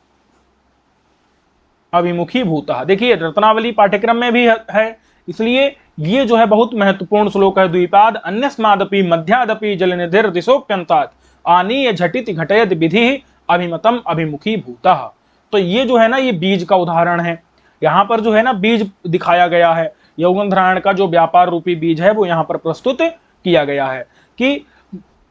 अभिमुखी भूतः। देखिए रत्नावली पाठ्यक्रम में भी है, इसलिए ये जो है बहुत महत्वपूर्ण श्लोक है। द्वीपाद अन्यस्मादपि मध्यादपि जलनिधिर दिशोप्यंतात् आनीय झटिति घटयत विधि अभिमतम अभिमुखी भूतः। तो ये जो है ना, ये बीज का उदाहरण है। यहाँ पर जो है ना बीज दिखाया गया है, यौगंधरायण का जो व्यापार रूपी बीज है वो यहाँ पर प्रस्तुत किया गया है कि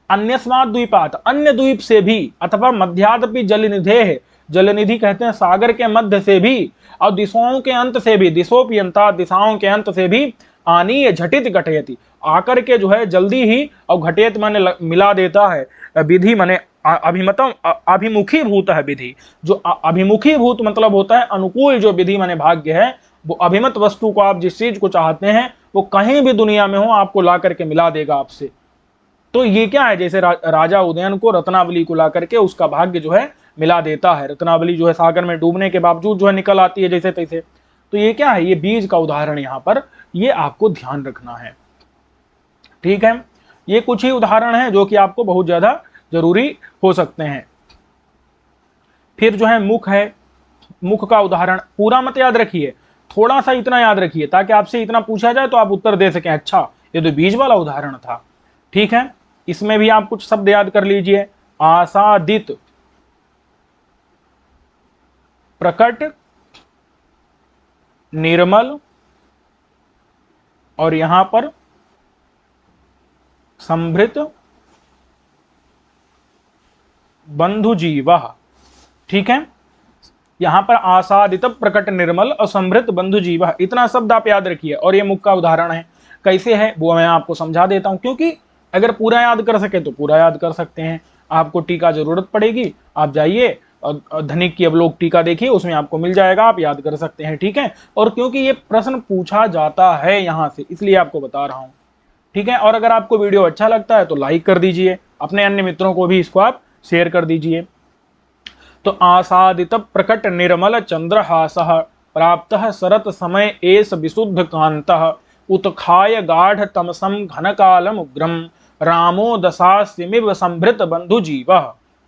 अन्यस्मात् द्वीपात्, अन्य द्वीप से भी, अथवा मध्यादपि जलनिधे, जलनिधि कहते हैं सागर के मध्य से भी, और दिशाओं के अंत से भी, दिशोपि अंतात्, दिशाओं के अंत से भी, आनीय झटित घटयति, आकर के जो है जल्दी ही, और घटयत माने मिला देता है, विधि माने अभिमतम, अभिमुखीभूत है विधि, जो अभिमुखीभूत मतलब होता है अनुकूल, जो विधि माने भाग्य है, वो अभिमत वस्तु को, आप जिस चीज को चाहते हैं वो कहीं भी दुनिया में हो आपको ला करके मिला देगा आपसे। तो ये क्या है, जैसे राजा उदयन को रत्नावली को ला करके उसका भाग्य जो है मिला देता है, रत्नावली जो है सागर में डूबने के बावजूद जो है निकल आती है जैसे तैसे। तो ये क्या है, ये बीज का उदाहरण यहाँ पर, ये आपको ध्यान रखना है, ठीक है। ये कुछ ही उदाहरण है जो कि आपको बहुत ज्यादा जरूरी हो सकते हैं। फिर जो है मुख है, मुख का उदाहरण पूरा मत याद रखिए, थोड़ा सा इतना याद रखिए ताकि आपसे इतना पूछा जाए तो आप उत्तर दे सकें, अच्छा ये तो बीज वाला उदाहरण था, ठीक है। इसमें भी आप कुछ शब्द याद कर लीजिए, आसादित, प्रकट, निर्मल, और यहां पर संभृत, बंधुजीव, ठीक है। यहां पर आसादित, प्रकट, निर्मल और समृद्ध बंधुजीव, इतना शब्द आप याद रखिए। और ये मुख का उदाहरण है, कैसे है वो मैं आपको समझा देता हूं, क्योंकि अगर पूरा याद कर सके तो पूरा याद कर सकते हैं, आपको टीका जरूरत पड़ेगी, आप जाइए और धनिक की अवलोक टीका देखिए, उसमें आपको मिल जाएगा, आप याद कर सकते हैं, ठीक है। और क्योंकि ये प्रश्न पूछा जाता है यहां से, इसलिए आपको बता रहा हूं, ठीक है। और अगर आपको वीडियो अच्छा लगता है तो लाइक कर दीजिए, अपने अन्य मित्रों को भी इसको आप शेयर कर दीजिए। तो आसादित, प्रकट, निर्मल, चंद्रहासः प्राप्तः शरत समय एष विशुद्ध कांतः उत्खाय गाढ़ तमसम घन कालम उग्रम रामो दशास्यमिव संभृत बंधु जीव,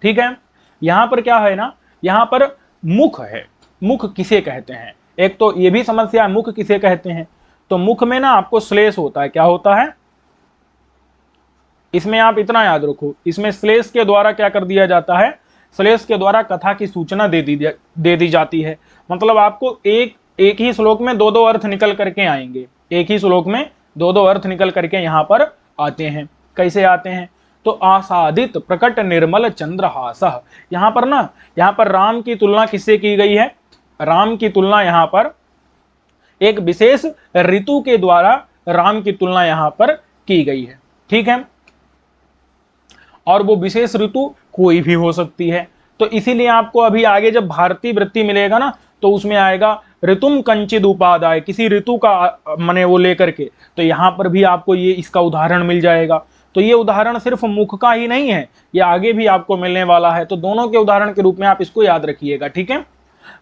ठीक है। यहां पर क्या है ना, यहां पर मुख है, मुख किसे कहते हैं, एक तो ये भी समस्या है मुख किसे कहते हैं। तो मुख में ना आपको श्लेष होता है, क्या होता है, इसमें आप इतना याद रखो, इसमें श्लेष के द्वारा क्या कर दिया जाता है, श्लेष के द्वारा कथा की सूचना दे दी जाती है। मतलब आपको एक ही श्लोक में दो दो अर्थ निकल करके आएंगे, एक ही श्लोक में दो दो अर्थ निकल करके यहाँ पर आते हैं। कैसे आते हैं, तो आसादित, प्रकट, निर्मल, चंद्रहासः, यहाँ पर ना, यहाँ पर राम की तुलना किससे की गई है, राम की तुलना यहाँ पर एक विशेष ऋतु के द्वारा राम की तुलना यहाँ पर की गई है, ठीक है। और वो विशेष ऋतु कोई भी हो सकती है। तो इसीलिए आपको अभी आगे जब भारतीय वृत्ति मिलेगा ना, तो उसमें आएगा ऋतुम कंचिद उपादाय, किसी ऋतु का मने वो लेकर के, तो यहाँ पर भी आपको ये इसका उदाहरण मिल जाएगा। तो ये उदाहरण सिर्फ मुख का ही नहीं है, ये आगे भी आपको मिलने वाला है, तो दोनों के उदाहरण के रूप में आप इसको याद रखिएगा, ठीक है।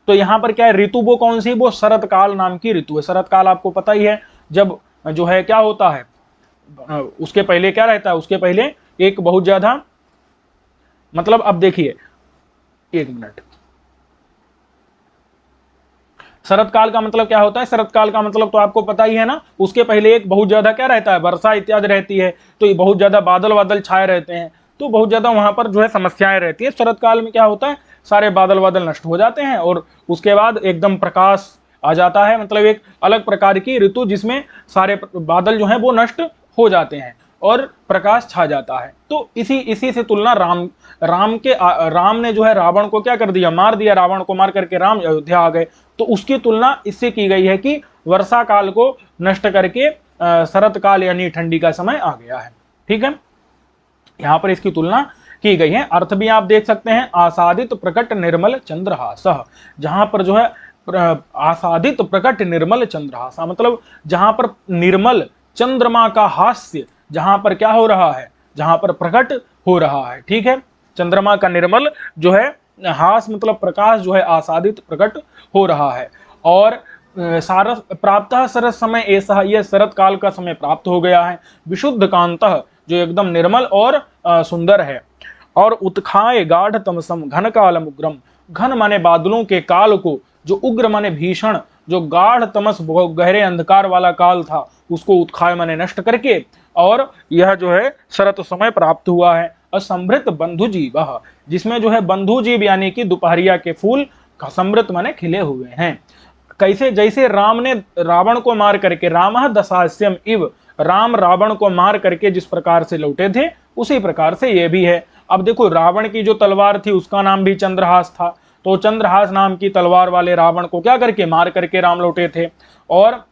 तो यहाँ पर क्या है, ऋतु वो कौन सी, वो शरत काल नाम की ऋतु है। शरत काल आपको पता ही है, जब जो है क्या होता है, उसके पहले क्या रहता है, उसके पहले एक बहुत ज्यादा, मतलब अब देखिए एक मिनट, शरत काल का मतलब क्या होता है, शरत काल का मतलब तो आपको पता ही है ना, उसके पहले एक बहुत ज्यादा क्या रहता है, वर्षा इत्यादि रहती है, तो ये बहुत ज्यादा बादल वादल छाए रहते हैं, तो बहुत ज्यादा वहां पर जो है समस्याएं रहती है। शरत काल में क्या होता है, सारे बादल वादल नष्ट हो जाते हैं और उसके बाद एकदम प्रकाश आ जाता है, मतलब एक अलग प्रकार की ऋतु जिसमें सारे बादल जो है वो नष्ट हो जाते हैं और प्रकाश छा जाता है। तो इसी से तुलना राम ने जो है रावण को क्या कर दिया, मार दिया, रावण को मार करके राम अयोध्या आ गए। तो उसकी तुलना इससे की गई है कि वर्षा काल को नष्ट करके शरत काल यानी ठंडी का समय आ गया है, ठीक है। यहाँ पर इसकी तुलना की गई है। अर्थ भी आप देख सकते हैं, आसादित, प्रकट, निर्मल, चंद्रहासः, जहां पर जो है आसादित, प्रकट, निर्मल, चंद्रहासा, मतलब जहां पर निर्मल चंद्रमा का हास्य, जहां पर क्या हो रहा है, जहां पर प्रकट हो रहा है, ठीक है। चंद्रमा का निर्मल जो है हास मतलब प्रकाश जो है आसादित प्रकट हो रहा है। और सारस प्राप्त शरत समय ऐसा, यह शरत काल का समय प्राप्त हो गया है। विशुद्ध कांतः, जो एकदम निर्मल और सुंदर है। और उत्खाय गाढ़ तमसम घन कालम उग्रम, घन माने बादलों के काल को, जो उग्र माने भीषण, जो गाढ़ तमस गहरे अंधकार वाला काल था, उसको उत्खाय माने नष्ट करके, और यह जो है शरत समय प्राप्त हुआ है। असमृत बंधुजीव, जिसमें जो है बंधुजीव यानी कि दोपहरिया के फूल समृत माने खिले हुए हैं। कैसे, जैसे राम ने रावण को मार करके, रामः दशास्यम इव, राम रावण को मार करके जिस प्रकार से लौटे थे उसी प्रकार से ये भी है। अब देखो रावण की जो तलवार थी उसका नाम भी चंद्रहास था, तो चंद्रहास नाम की तलवार वाले रावण को क्या करके, मार करके राम लौटे थे। और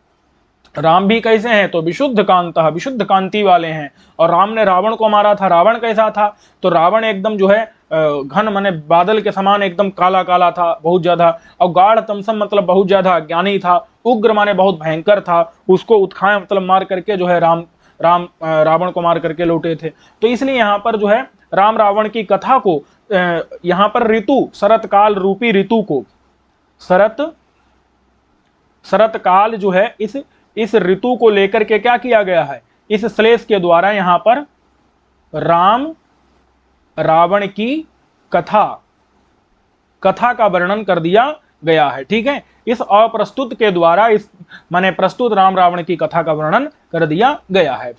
राम भी कैसे हैं, तो विशुद्ध कांता, विशुद्ध कांति वाले हैं। और राम ने रावण को मारा था, रावण कैसा था, तो रावण एकदम जो है घन माने बादल के समान एकदम काला काला था बहुत ज्यादा, और गाढ़ तमसम मतलब बहुत ज्यादा अज्ञानी था, उग्र माने बहुत भयंकर था, उसको उत्खाए मतलब मार करके जो है रावण को मार करके लौटे थे। तो इसलिए यहाँ पर जो है राम रावण की कथा को यहाँ पर ऋतु, शरत काल रूपी ऋतु को, शरत काल जो है इस ऋतु को लेकर के क्या किया गया है, इस श्लेष के द्वारा यहाँ पर राम रावण की कथा का वर्णन कर दिया गया है। ठीक है, इस अप्रस्तुत के द्वारा, इस माने प्रस्तुत राम रावण की कथा का वर्णन कर दिया गया है।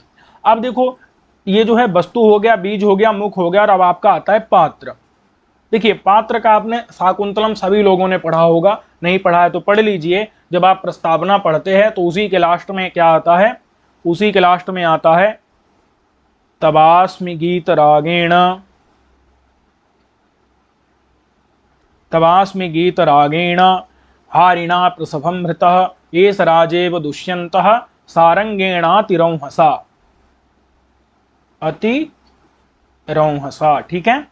अब देखो ये जो है वस्तु हो गया, बीज हो गया, मुख हो गया, और अब आपका आता है पात्र। देखिए पात्र का आपने शाकुंतलम सभी लोगों ने पढ़ा होगा, नहीं पढ़ा है तो पढ़ लीजिए। जब आप प्रस्तावना पढ़ते हैं तो उसी के लास्ट में क्या आता है, उसी के लास्ट में आता है तवास्मि गीत रागेण, तवास्मि गीत रागेण हारिणा प्रसभम हृतः एष राजेव दुष्यन्तः सारंगेणातिरंहसा, अतिरंहसा। ठीक है,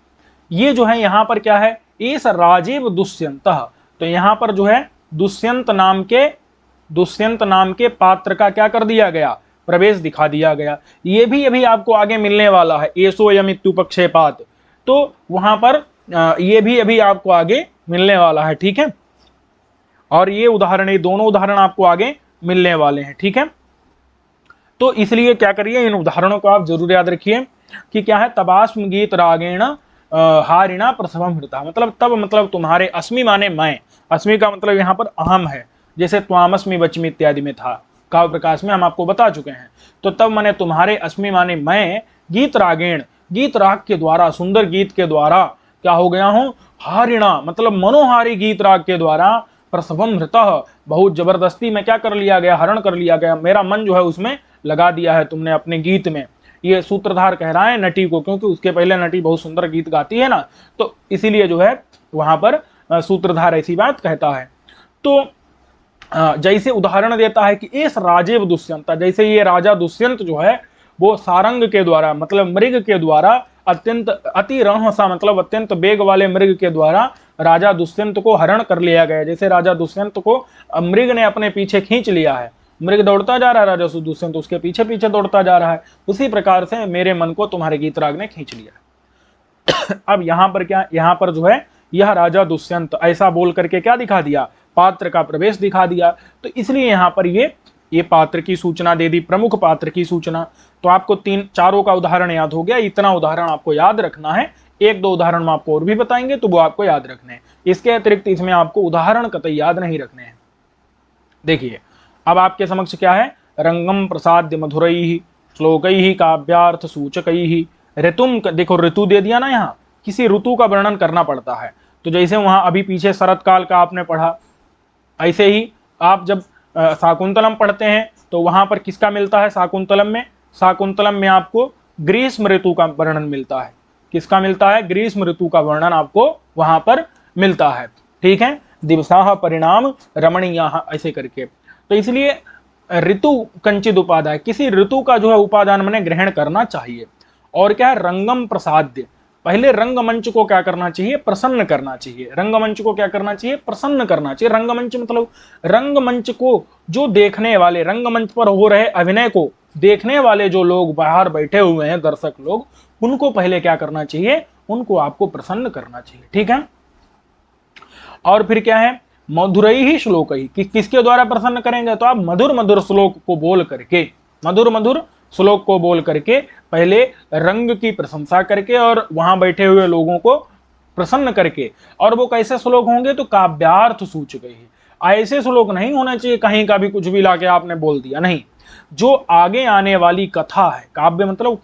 ये जो है यहाँ पर क्या है, एष राजेव दुष्यन्तः, तो यहाँ पर जो है दुष्यंत नाम के पात्र का क्या कर दिया गया, प्रवेश दिखा दिया गया। ये भी अभी आपको आगे मिलने वाला है, एसो यमित्युपक्षेपात, तो वहां पर ये भी अभी आपको आगे मिलने वाला है। ठीक है, और ये उदाहरण, ये दोनों उदाहरण आपको आगे मिलने वाले हैं। ठीक है, तो इसलिए क्या करिए, इन उदाहरणों को आप जरूर याद रखिए कि क्या है, तबास्म गीत रागेण हारिणा प्रसवम हृता, मतलब तब मतलब तुम्हारे, अस्मि माने मैं, अस्मि का मतलब यहाँ पर अहम है, जैसे त्वामस्मि वच्मि इत्यादि में था, काव्य प्रकाश में हम आपको बता चुके हैं। तो तब माने तुम्हारे, अस्मि माने मैं, गीत रागेण, गीत राग के द्वारा, सुंदर गीत के द्वारा क्या हो गया हूं, हारिणा मतलब मनोहारी गीत राग के द्वारा, प्रसवम हृतः बहुत जबरदस्ती में क्या कर लिया गया, हरण कर लिया गया, मेरा मन जो है उसमें लगा दिया है तुमने अपने गीत में। ये सूत्रधार कह रहा है नटी को, क्योंकि उसके पहले नटी बहुत सुंदर गीत गाती है ना, तो इसीलिए जो है वहां पर सूत्रधार ऐसी बात कहता है। तो जैसे उदाहरण देता है कि इस राजेव दुष्यंत, जैसे ये राजा दुष्यंत जो है वो सारंग के द्वारा मतलब मृग के द्वारा, अत्यंत अतिरंहसा मतलब अत्यंत वेग वाले मृग के द्वारा राजा दुष्यंत को हरण कर लिया गया। जैसे राजा दुष्यंत को मृग ने अपने पीछे खींच लिया है, मृग दौड़ता जा रहा है, राजा दुष्यंत उसके पीछे पीछे दौड़ता जा रहा है, उसी प्रकार से मेरे मन को तुम्हारे गीतराग ने खींच लिया। अब यहाँ पर क्या, यहाँ पर जो है यह राजा दुष्यंत ऐसा बोल करके क्या दिखा दिया, पात्र का प्रवेश दिखा दिया। तो इसलिए यहाँ पर ये पात्र की सूचना दे दी, प्रमुख पात्र की सूचना। तो आपको चारों का उदाहरण याद हो गया, इतना उदाहरण आपको याद रखना है। एक दो उदाहरण हम आपको और भी बताएंगे तो वो आपको याद रखने हैं, इसके अतिरिक्त इसमें आपको उदाहरण कतई याद नहीं रखने हैं। देखिए अब आपके समक्ष क्या है, रंगम प्रसाद्य मधुरैः श्लोकैः काव्यार्थ सूचकैः ऋतुम, देखो ऋतु दे दिया ना, यहाँ किसी ऋतु का वर्णन करना पड़ता है। तो जैसे वहां अभी पीछे शरत काल का आपने पढ़ा, ऐसे ही आप जब शाकुंतलम पढ़ते हैं तो वहां पर किसका मिलता है, शाकुंतलम में आपको ग्रीष्म ऋतु का वर्णन मिलता है। किसका मिलता है, ग्रीष्म ऋतु का वर्णन आपको वहां पर मिलता है। ठीक है, दिवसाः परिणाम रमणीयाः ऐसे करके। तो इसलिए ऋतु कंचित उपादाय, किसी ऋतु का जो है उपादान मैंने ग्रहण करना चाहिए। और क्या है, रंगम प्रसाद्य, पहले रंगमंच को क्या करना चाहिए, प्रसन्न करना चाहिए। रंगमंच को क्या करना चाहिए, प्रसन्न करना चाहिए। रंगमंच मतलब रंगमंच को जो देखने वाले, रंगमंच पर हो रहे अभिनय को देखने वाले जो लोग बाहर बैठे हुए हैं, दर्शक लोग, उनको पहले क्या करना चाहिए, उनको आपको प्रसन्न करना चाहिए। ठीक है, और फिर क्या है, मधुरैः श्लोकैः, किसके द्वारा प्रसन्न करेंगे, तो आप मधुर मधुर श्लोक को बोल करके, मधुर मधुर श्लोक को बोल करके पहले रंग की प्रशंसा करके और वहां बैठे हुए लोगों को प्रसन्न करके। और वो कैसे श्लोक होंगे, तो काव्यार्थ सूचक ही, ऐसे श्लोक नहीं होना चाहिए कहीं का भी कुछ भी लाके आपने बोल दिया, नहीं। जो आगे आने वाली कथा है, काव्य मतलब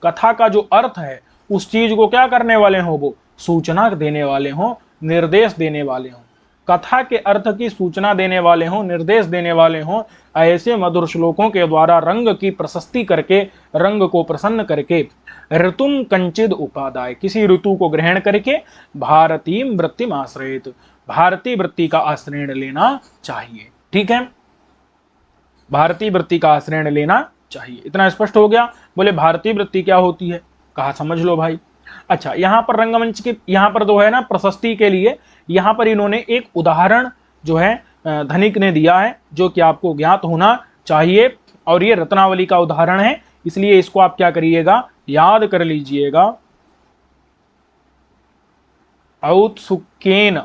कथा का जो अर्थ है उस चीज को क्या करने वाले हो, वो सूचना देने वाले हो, निर्देश देने वाले हो। कथा के अर्थ की सूचना देने वाले हों, निर्देश देने वाले हों, ऐसे मधुर श्लोकों के द्वारा रंग की प्रशस्ति करके, रंग को प्रसन्न करके, ऋतुम कंचिद उपादाय, किसी ऋतु को ग्रहण करके, भारतीय वृत्तिम आश्रयित, भारतीय वृत्ति का आश्रय लेना चाहिए। ठीक है, भारतीय वृत्ति का आश्रय लेना चाहिए। इतना स्पष्ट हो गया। बोले भारतीय वृत्ति क्या होती है, कहा समझ लो भाई। अच्छा, यहाँ पर रंगमंच की, यहाँ पर जो है ना प्रशस्ति के लिए, यहाँ पर इन्होंने एक उदाहरण जो है धनिक ने दिया है, जो कि आपको ज्ञात होना चाहिए, और ये रत्नावली का उदाहरण है, इसलिए इसको आप क्या करिएगा, याद कर लीजिएगा। औत्सुक्येन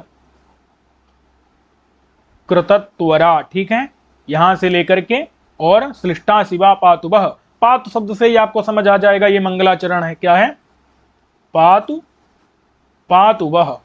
कृतत्वरा, ठीक है, यहां से लेकर के और श्लिष्टा शिवा पातुबह, पातु शब्द से ही आपको समझ आ जाएगा ये मंगलाचरण है। क्या है, पातु, पातुबह,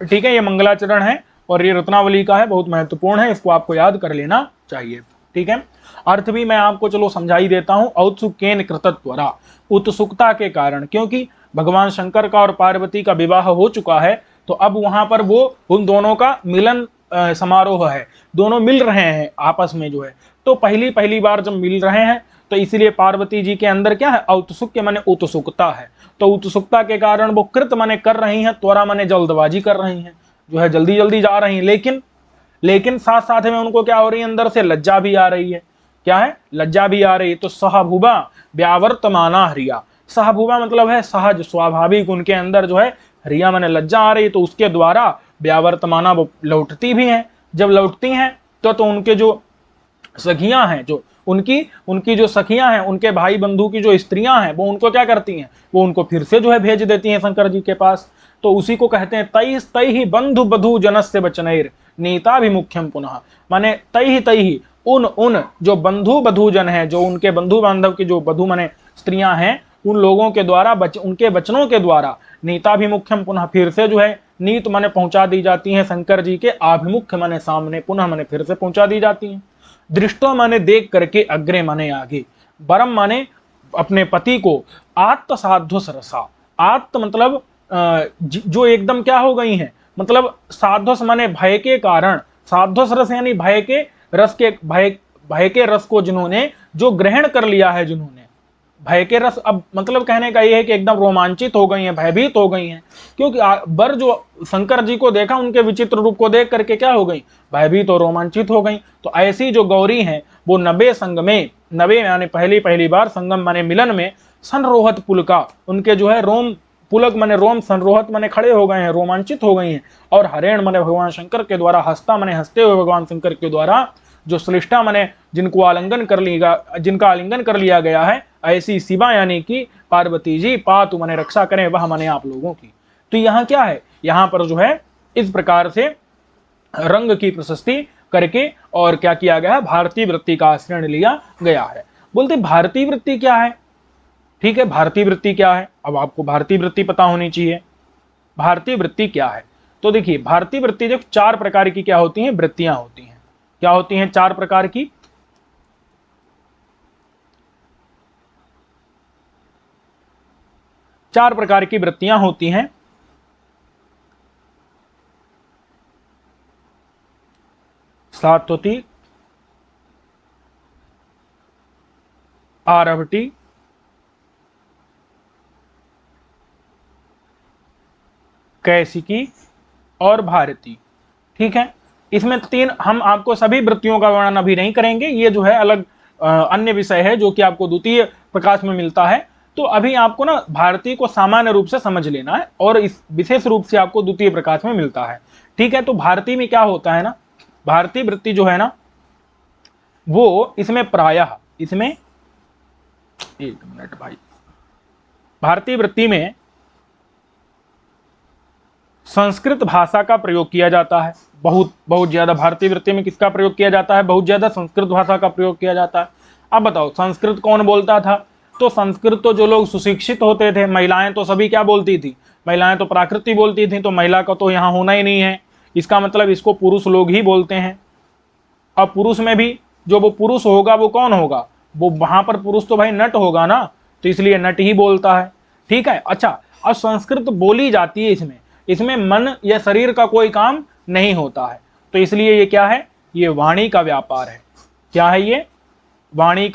ठीक है, ये मंगलाचरण है और ये रत्नावली का है, बहुत महत्वपूर्ण है, इसको आपको याद कर लेना चाहिए। ठीक है, अर्थ भी मैं आपको चलो समझा ही देता हूं। औत्सुक्येन कृतत्वरा, उत्सुकता के कारण, क्योंकि भगवान शंकर का और पार्वती का विवाह हो चुका है, तो अब वहां पर वो उन दोनों का मिलन समारोह है, दोनों मिल रहे हैं आपस में जो है, तो पहली बार जब मिल रहे हैं, तो इसलिए पार्वती जी के अंदर क्या है, औत्सुक्य माने उत्सुकता है, तो उत्सुकता के कारण वो कृत माने कर रही हैं, त्वरा माने जल्दबाजी कर रही हैं, जो है जल्दी जल्दी जा रही हैं, लेकिन साथ साथ में उनको क्या हो रही है, अंदर से लज्जा भी आ रही है। क्या है, लज्जा भी आ रही है। तो सहभुवा व्यावर्तमाना हरिया, सहभुवा मतलब है सहज स्वाभाविक, उनके अंदर जो है हरिया माने लज्जा आ रही है, तो उसके द्वारा व्यावर्तमाना वो लौटती भी हैं। जब लौटती हैं तो उनके जो सखियां हैं, जो उनकी जो सखियां हैं, उनके भाई बंधु की जो स्त्रियां हैं, वो उनको क्या करती हैं, वो उनको फिर से जो है भेज देती हैं शंकर जी के पास। तो उसी को कहते हैं तई ही बंधु बधु जनस्य वचनैर नीताभिमुख्यम पुनः, माने तई उन जो बंधु बधु जन है, जो उनके बंधु बांधव की जो बधु माने स्त्रियां हैं, उन लोगों के द्वारा उनके वचनों के द्वारा नीताभिमुख्यम पुनः, फिर से जो है नीत माने पहुंचा दी जाती हैं शंकर जी के, आभिमुख्य माने सामने, पुनः माने फिर से पहुंचा दी जाती हैं। दृष्टो माने देख करके, अग्रे माने आगे, परम माने अपने पति को, आत्म साध्वस रसा, आत्म मतलब जो एकदम क्या हो गई हैं, मतलब साध्वस माने भय के कारण, साध्वस रस यानी भय के रस के, भय के रस को जिन्होंने जो ग्रहण कर लिया है, जिन्होंने भय के रस, अब मतलब कहने का ये है कि एकदम रोमांचित हो गई हैं, भयभीत हो गई हैं, क्योंकि बर जो शंकर जी को देखा, उनके विचित्र रूप को देख करके क्या हो गई, भयभीत और रोमांचित हो गई। तो ऐसी जो गौरी हैं, वो नबे संग में, नबे यानी पहली बार, संगम माने मिलन में, संरोहत पुलका, उनके जो है रोम पुलक माने रोम, संरोहत माने खड़े हो गए हैं, रोमांचित हो गई हैं, और हरेण माने भगवान शंकर के द्वारा, हस्ता माने हंसते हुए भगवान शंकर के द्वारा, जो श्लिष्टा माने जिनको आलिंगन कर लिया, जिनका आलिंगन कर लिया गया है, ऐसी शिवा यानी कि पार्वती जी, पातु माने रक्षा करें, वह माने आप लोगों की। तो यहाँ क्या है, यहाँ पर जो है इस प्रकार से रंग की प्रशस्ति करके और क्या किया गया है, भारतीय वृत्ति का आश्रय लिया गया है। बोलते भारतीय वृत्ति क्या है, ठीक है, भारतीय वृत्ति क्या है, अब आपको भारतीय वृत्ति पता होनी चाहिए। भारतीय वृत्ति क्या है, तो देखिए भारतीय वृत्ति जो 4 प्रकार की क्या होती हैं, वृत्तियां होती हैं। क्या होती हैं, 4 प्रकार की, 4 प्रकार की वृत्तियां होती हैं। सात्वती, आरभटी, कैसिकी और भारती। ठीक है, इसमें 3, हम आपको सभी वृत्तियों का वर्णन अभी नहीं करेंगे, ये जो है अलग अन्य विषय है जो कि आपको द्वितीय प्रकाश में मिलता है। तो अभी आपको ना भारतीय को सामान्य रूप से समझ लेना है, और इस विशेष रूप से आपको द्वितीय प्रकाश में मिलता है। ठीक है, तो भारतीय में क्या होता है ना, भारतीय वृत्ति जो है ना, वो इसमें प्रायः, इसमें 1 मिनट भाई, भारतीय वृत्ति में संस्कृत भाषा का प्रयोग किया जाता है, बहुत ज्यादा। भारतीय वृत्ति में किसका प्रयोग किया जाता है, बहुत ज्यादा संस्कृत भाषा का प्रयोग किया जाता है। अब बताओ संस्कृत कौन बोलता था, तो संस्कृत तो जो लोग सुशिक्षित होते थे, महिलाएं तो सभी क्या बोलती थी, महिलाएं तो प्राकृतिक बोलती थी, तो महिला का तो यहाँ होना ही नहीं है, इसका मतलब इसको पुरुष लोग ही बोलते हैं। अब पुरुष में भी जो वो पुरुष होगा वो कौन होगा, वो वहां पर पुरुष तो भाई नट होगा ना, तो इसलिए नट ही बोलता है। ठीक है, अच्छा, अब संस्कृत बोली जाती है, इसमें मन या शरीर का कोई काम नहीं होता है। तो इसलिए ये क्या है, ये वाणी का व्यापार है। क्या है ये, वाणी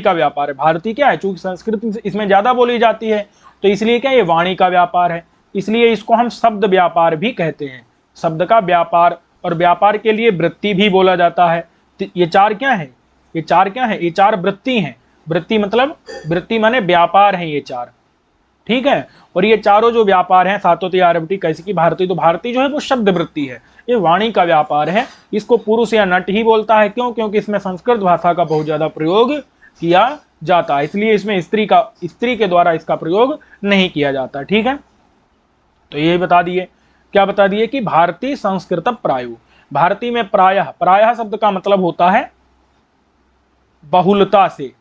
का व्यापार है। भारतीय क्या है, चूंकि संस्कृत इसमें ज्यादा बोली जाती है, तो इसलिए क्या ये वाणी का व्यापार है। इसलिए इसको हम शब्द व्यापार भी कहते हैं, शब्द का व्यापार। और व्यापार के लिए वृत्ति भी बोला जाता है। तो ये चार क्या है, ये चार वृत्ति हैं। वृत्ति मतलब, वृत्ति माने व्यापार है ये चार, ठीक है। और ये चारों जो व्यापार हैं, सातों आरभटी कैसे की भारती, तो भारती जो है वो शब्द वृत्ति है, ये वाणी का व्यापार है। इसको पुरुष या नट ही बोलता है, क्यों, क्योंकि इसमें संस्कृत भाषा का बहुत ज्यादा प्रयोग किया जाता है, इसलिए इसमें स्त्री के द्वारा इसका प्रयोग नहीं किया जाता, ठीक है। तो ये बता दिए, क्या बता दिए कि भारतीय संस्कृत प्रायु, भारतीय में प्रायः शब्द का मतलब होता है बहुलता से।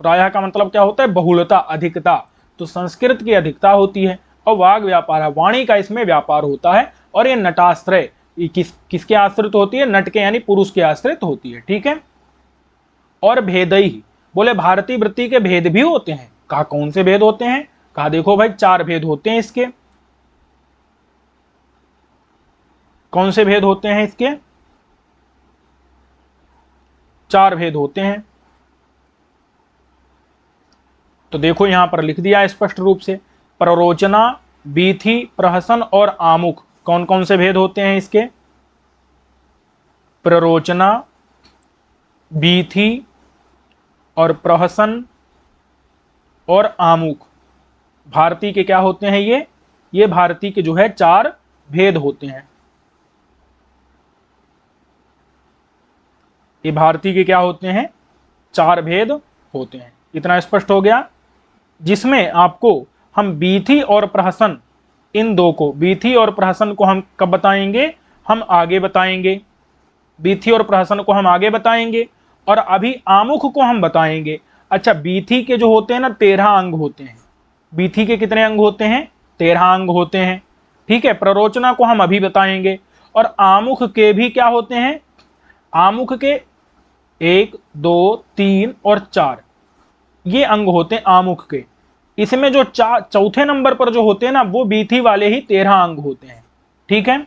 प्रायः का मतलब क्या होता है, बहुलता, अधिकता। तो संस्कृत की अधिकता होती है। और वाग व्यापार है, वाणी का इसमें व्यापार होता है। और ये नटाश्रय, किसके आश्रित होती है, नट के यानी पुरुष के आश्रित होती है, ठीक है। और भेदई, बोले भारतीय वृत्ति के भेद भी होते हैं। कहा कौन से भेद होते हैं, कहा देखो भाई 4 भेद होते हैं इसके। कौन से भेद होते हैं इसके, 4 भेद होते हैं। तो देखो यहां पर लिख दिया स्पष्ट रूप से, प्ररोचना, बीथी, प्रहसन और आमुख। कौन कौन से भेद होते हैं इसके, प्ररोचना, बीथी और प्रहसन और आमुख। भारती के क्या होते हैं ये भारती के जो है 4 भेद होते हैं। ये भारती के क्या होते हैं, 4 भेद होते हैं। इतना स्पष्ट हो गया। जिसमें आपको हम बीथी और प्रहसन, इन दो को, बीथी और प्रहसन को हम कब बताएंगे, हम आगे बताएंगे। बीथी और प्रहसन को हम आगे बताएंगे और अभी आमुख को हम बताएंगे। अच्छा, बीथी के जो होते हैं ना 13 अंग होते हैं। बीथी के कितने अंग होते हैं, 13 अंग होते हैं, ठीक है। प्ररोचना को हम अभी बताएंगे। और आमुख के भी क्या होते हैं, आमुख के 1, 2, 3 और 4 ये अंग होते हैं आमुख के। इसमें जो चौथे नंबर पर जो होते हैं ना, वो बीथी वाले ही 13 अंग होते हैं, ठीक है।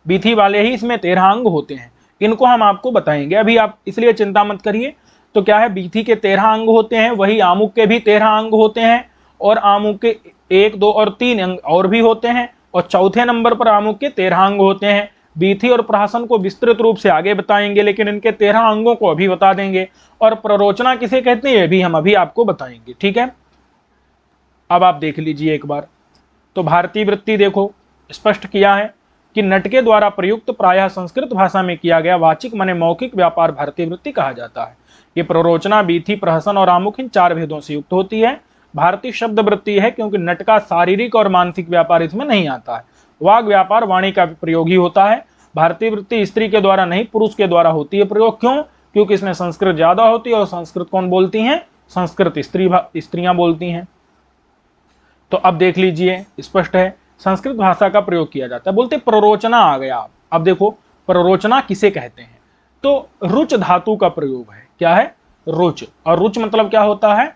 बीथी वाले ही इसमें 13 अंग होते हैं, इनको हम आपको बताएंगे अभी, आप इसलिए चिंता मत करिए। तो क्या है, बीथी के 13 अंग होते हैं, वही आमुख के भी 13 अंग होते हैं। और आमुख के 1, 2 और 3 अंग और भी होते हैं। और चौथे नंबर पर आमुख के 13 अंग होते हैं। बीथी और प्रहसन को विस्तृत रूप से आगे बताएंगे, लेकिन इनके 13 अंगों को अभी बता देंगे। और प्ररोचना किसे कहते हैं, ये भी हम अभी आपको बताएंगे, ठीक है। अब आप देख लीजिए एक बार। तो भारतीय वृत्ति देखो स्पष्ट किया है कि नट के द्वारा प्रयुक्त प्रायः संस्कृत भाषा में किया गया वाचिक माने मौखिक व्यापार भारतीय वृत्ति कहा जाता है। ये प्ररोचना, बीथी, प्रहसन और आमुख इन 4 भेदों से युक्त होती है। भारतीय शब्द वृत्ति है क्योंकि नट का शारीरिक और मानसिक व्यापार इसमें नहीं आता है। वाग व्यापार वाणी का प्रयोग ही होता है। भारतीय वृत्ति स्त्री के द्वारा नहीं, पुरुष के द्वारा होती है प्रयोग। क्यों, क्योंकि इसमें संस्कृत ज्यादा होती है। और संस्कृत कौन बोलती हैं, संस्कृत स्त्रियां बोलती हैं। तो अब देख लीजिए स्पष्ट है, संस्कृत भाषा का प्रयोग किया जाता है। बोलते प्ररोचना आ गया। अब देखो प्ररोचना किसे कहते हैं, तो रुच धातु का प्रयोग है। क्या है, रुच। और रुच मतलब क्या होता है,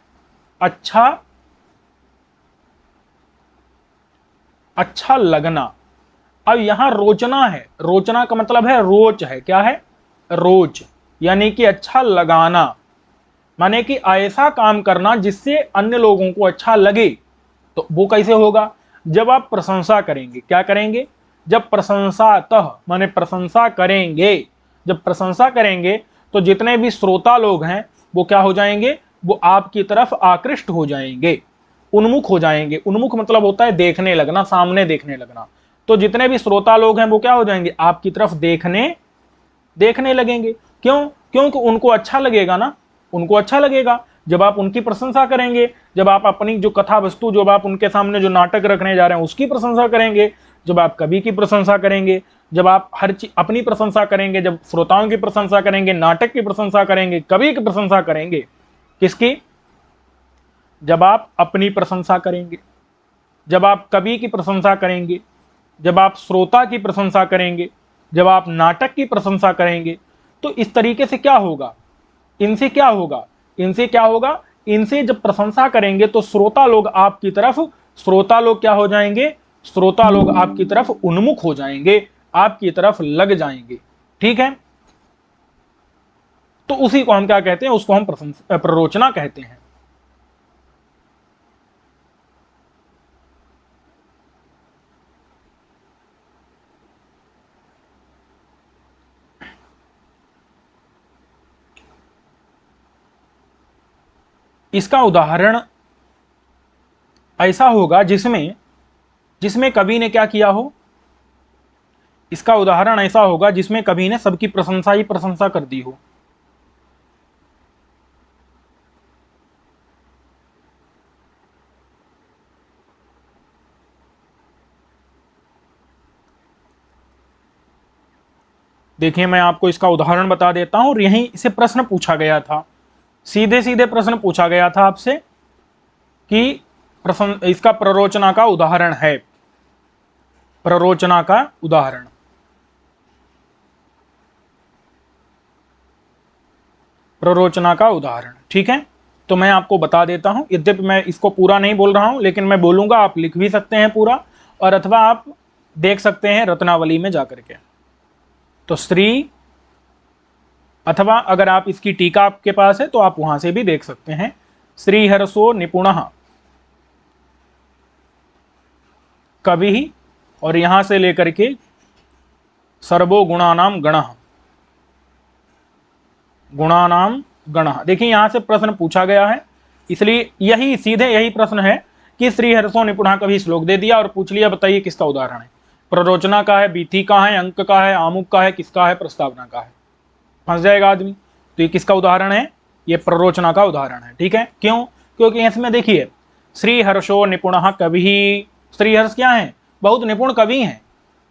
अच्छा लगना। अब यहां रोचना है, रोचना का मतलब है रोच है। क्या है, रोच, यानी कि अच्छा लगाना, माने कि ऐसा काम करना जिससे अन्य लोगों को अच्छा लगे। तो वो कैसे होगा, जब आप प्रशंसा करेंगे। क्या करेंगे, जब प्रशंसातः माने प्रशंसा करेंगे। जब प्रशंसा करेंगे तो जितने भी श्रोता लोग हैं वो क्या हो जाएंगे, वो आपकी तरफ आकृष्ट हो जाएंगे, उन्मुख हो जाएंगे। उन्मुख मतलब होता है देखने लगना, सामने देखने लगना। तो जितने भी श्रोता लोग हैं वो क्या हो जाएंगे, आपकी तरफ देखने लगेंगे। क्यों, क्योंकि उनको अच्छा लगेगा ना, उनको अच्छा लगेगा जब आप उनकी प्रशंसा करेंगे। जब आप अपनी जो कथा वस्तु, जब आप उनके सामने जो नाटक रखने जा रहे हैं उसकी प्रशंसा करेंगे, जब आप कवि की प्रशंसा करेंगे, जब आप हर चीज अपनी प्रशंसा करेंगे, जब श्रोताओं की प्रशंसा करेंगे, नाटक की प्रशंसा करेंगे, कवि की प्रशंसा करेंगे, किसकी, जब आप अपनी प्रशंसा करेंगे, जब आप कवि की प्रशंसा करेंगे, जब आप श्रोता की प्रशंसा करेंगे, जब आप नाटक की प्रशंसा करेंगे, तो इस तरीके से क्या होगा, इनसे क्या होगा, इनसे जब प्रशंसा करेंगे तो श्रोता लोग आपकी तरफ, श्रोता लोग क्या हो जाएंगे, श्रोता लोग आपकी तरफ उन्मुख हो जाएंगे, आपकी तरफ लग जाएंगे। ठीक है, तो उसी को हम क्या कहते हैं, उसको हम प्ररोचना कहते हैं। इसका उदाहरण ऐसा होगा जिसमें जिसमें कवि ने क्या किया हो, इसका उदाहरण ऐसा होगा जिसमें कवि ने सबकी प्रशंसा ही प्रशंसा कर दी हो। देखिए मैं आपको इसका उदाहरण बता देता हूं, और यहीं से प्रश्न पूछा गया था, सीधे सीधे प्रश्न पूछा गया था आपसे कि इसका प्ररोचना का उदाहरण है, प्ररोचना का उदाहरण। प्ररोचना का उदाहरण, ठीक है, तो मैं आपको बता देता हूं। यद्यपि मैं इसको पूरा नहीं बोल रहा हूं, लेकिन मैं बोलूंगा, आप लिख भी सकते हैं पूरा, और अथवा आप देख सकते हैं रत्नावली में जाकर के। तो श्री, अथवा अगर आप इसकी टीका आपके पास है तो आप वहां से भी देख सकते हैं। श्रीहर्षो निपुणः कवि, और यहां से लेकर के सर्वो गुणानाम गणः, गुणानाम गणः। देखिए यहां से प्रश्न पूछा गया है, इसलिए यही सीधे यही प्रश्न है कि श्रीहर्षो निपुणः कभी श्लोक दे दिया और पूछ लिया बताइए किसका उदाहरण है। प्ररोचना का है, बीथी का है, अंक का है, आमुख का है, किसका है, प्रस्तावना का है। फंस जाएगा आदमी। तो ये किसका उदाहरण है, ये प्ररोचना का उदाहरण है। ठीक है, क्यों, क्योंकि इसमें देखिए श्रीहर्षो निपुणः कवि, श्रीहर्ष क्या है, बहुत निपुण कवि हैं।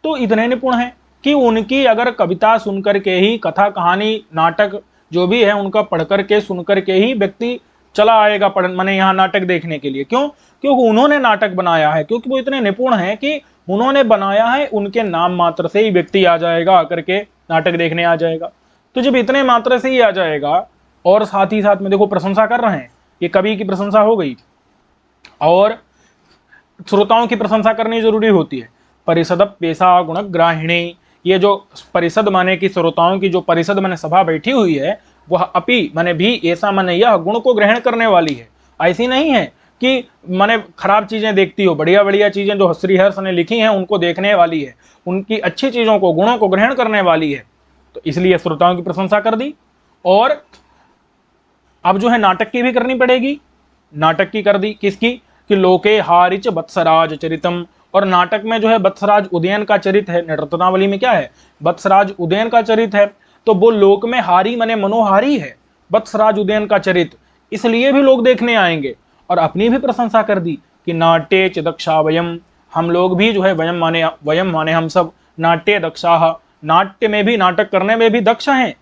तो इतने निपुण हैं कि उनकी अगर कविता सुनकर के ही, कथा कहानी नाटक जो भी है उनका पढ़ करके सुन करके ही व्यक्ति चला आएगा माने यहाँ नाटक देखने के लिए। क्यों, क्योंकि उन्होंने नाटक बनाया है, क्योंकि वो इतने निपुण हैं कि उन्होंने बनाया है, उनके नाम मात्र से ही व्यक्ति आ जाएगा, आकर के नाटक देखने आ जाएगा। तो जब इतने मात्रा से ही आ जाएगा, और साथ ही साथ में देखो प्रशंसा कर रहे हैं, ये कवि की प्रशंसा हो गई, और श्रोताओं की प्रशंसा करनी जरूरी होती है। परिषद पेशा गुणग्राहिणी, ये जो परिषद माने कि श्रोताओं की जो परिषद माने सभा बैठी हुई है, वह अपि माने भी, ऐसा माने यह गुण को ग्रहण करने वाली है। ऐसी नहीं है कि माने खराब चीजें देखती हो, बढ़िया बढ़िया चीजें जो श्रीहर्ष ने लिखी हैं उनको देखने वाली है, उनकी अच्छी चीजों को, गुणों को ग्रहण करने वाली है। तो इसलिए श्रोताओं की प्रशंसा कर दी। और अब जो है नाटक की भी करनी पड़ेगी, नाटक की कर दी, किसकी, कि लोके हारिच वत्सराज चरितम। और नाटक में जो है वत्सराज उदयन का चरित है, रत्नावली में क्या है, वत्सराज उदयन का चरित है। तो वो लोक में हारी माने मनोहारी है, वत्सराज उदयन का चरित, इसलिए भी लोग देखने आएंगे। और अपनी भी प्रशंसा कर दी कि नाट्ये च दक्षा वयम, हम लोग भी जो है, वयम माने हम सब, नाट्ये दक्षाः, नाट्य में भी, नाटक करने में भी दक्ष हैं।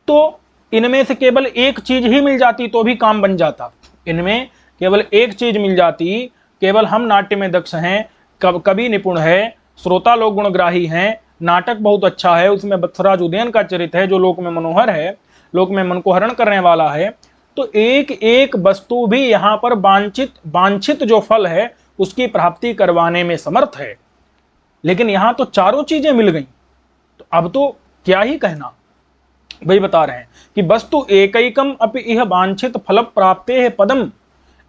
तो इनमें से केवल एक चीज ही मिल जाती तो भी काम बन जाता, इनमें केवल एक चीज मिल जाती, केवल हम नाट्य में दक्ष हैं, कवि निपुण है, श्रोता लोग गुणग्राही हैं, नाटक बहुत अच्छा है, उसमें वत्सराज उदयन का चरित्र है जो लोक में मनोहर है, लोक में मन को हरण करने वाला है। तो एक एक वस्तु भी यहाँ पर वांछित जो फल है उसकी प्राप्ति करवाने में समर्थ है। लेकिन यहाँ तो चारों चीजें मिल गई, तो अब तो क्या ही कहना। वही बता रहे हैं कि वस्तु एकैकम अपि इह वांछित फल प्राप्ते है पदम,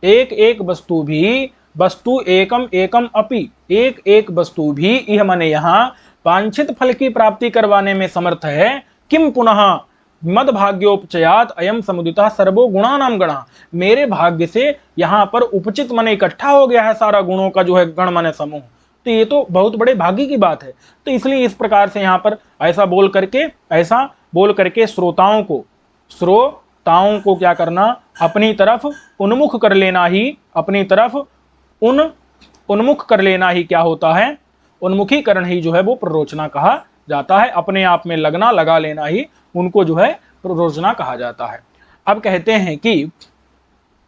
एक एक वस्तु भी, वस्तु एकम एकम अपि, एक एक वस्तु भी, यह माने यहाँ वांछित फल की प्राप्ति करवाने में समर्थ है। किम पुनः मद भाग्योपचयात अयम समुदिता सर्वो गुणानाम गणः, मेरे भाग्य से यहाँ पर उपचित माने इकट्ठा हो गया है सारा गुणों का जो है गण माने समूह। तो ये तो बहुत बड़े भाग्य की बात है। तो इसलिए इस प्रकार से यहाँ पर ऐसा बोल करके श्रोताओं को क्या करना, अपनी तरफ उन्मुख कर लेना ही, अपनी तरफ उन्मुख कर लेना ही क्या होता है, उन्मुखीकरण ही जो है वो प्ररोचना कहा जाता है। अपने आप में लगना, लगा लेना ही उनको जो है प्ररोचना कहा जाता है। अब कहते हैं कि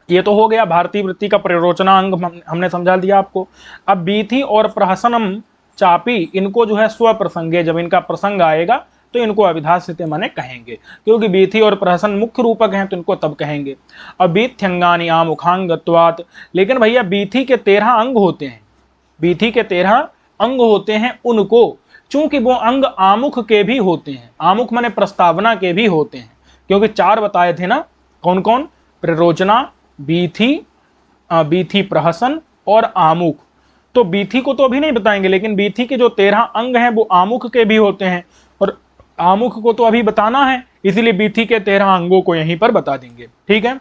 ये तो हो गया भारतीय वृत्ति का प्ररोचना अंग, हमने समझा दिया आपको। अब बीथी और प्रहसनम चापी, इनको जो है स्व प्रसंगे, जब इनका प्रसंग आएगा तो इनको अभिधास्यते माने कहेंगे, क्योंकि बीथी और प्रहसन मुख्य रूपक हैं तो इनको तब कहेंगे। अब बीथ्यंगानि आमुखांगत्वात्, लेकिन भैया बीथी के 13 अंग होते हैं, बीथी के 13 अंग होते हैं उनको, चूंकि वो अंग आमुख के भी होते हैं, आमुख माने प्रस्तावना के भी होते हैं, क्योंकि 4 बताए थे ना, कौन कौन, प्ररोचना, बीथी, बीथी प्रहसन और आमुख। तो बीथी को तो अभी नहीं बताएंगे, लेकिन बीथी के जो 13 अंग हैं वो आमुख के भी होते हैं, और आमुख को तो अभी बताना है, इसीलिए बीथी के 13 अंगों को यहीं पर बता देंगे। ठीक है,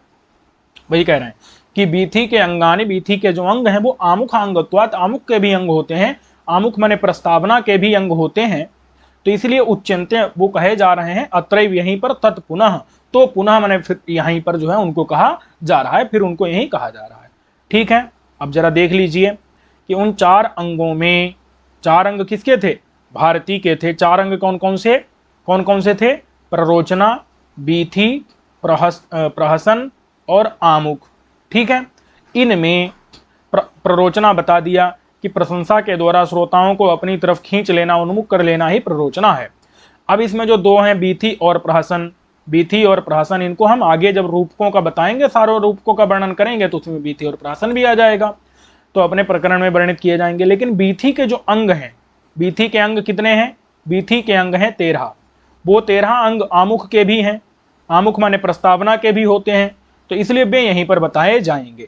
वही कह रहे हैं कि बीथी के अंगानी, बीथी के जो अंग हैं वो आमुख अंगत्वात्, आमुख के भी अंग होते हैं, आमुख माने प्रस्तावना के भी अंग होते हैं, तो इसलिए उच्चन्ते वो कहे जा रहे हैं अत्रैव यहीं पर तत्पुनः, तो पुनः माने फिर यहीं पर जो है उनको कहा जा रहा है, फिर उनको यहीं कहा जा रहा है। ठीक है, अब जरा देख लीजिए कि उन 4 अंगों में, 4 अंग किसके थे, भारती के थे। 4 अंग कौन कौन से थे, प्ररोचना, बीथी, प्रहसन और आमुख। ठीक है, इनमें प्ररोचना बता दिया कि प्रशंसा के द्वारा श्रोताओं को अपनी तरफ खींच लेना, उन्मुख कर लेना ही प्ररोचना है। अब इसमें जो 2 हैं बीथी और प्रहसन, बीथी और प्रहसन, इनको हम आगे जब रूपकों का बताएंगे, सारे रूपकों का वर्णन करेंगे तो उसमें बीथी और प्रहसन भी आ जाएगा, तो अपने प्रकरण में वर्णित किए जाएंगे। लेकिन बीथी के जो अंग हैं, बीथी के अंग कितने हैं, बीथी के अंग हैं 13, वो 13 अंग आमुख के भी हैं, आमुख माने प्रस्तावना के भी होते हैं, तो इसलिए वे यहीं पर बताए जाएंगे।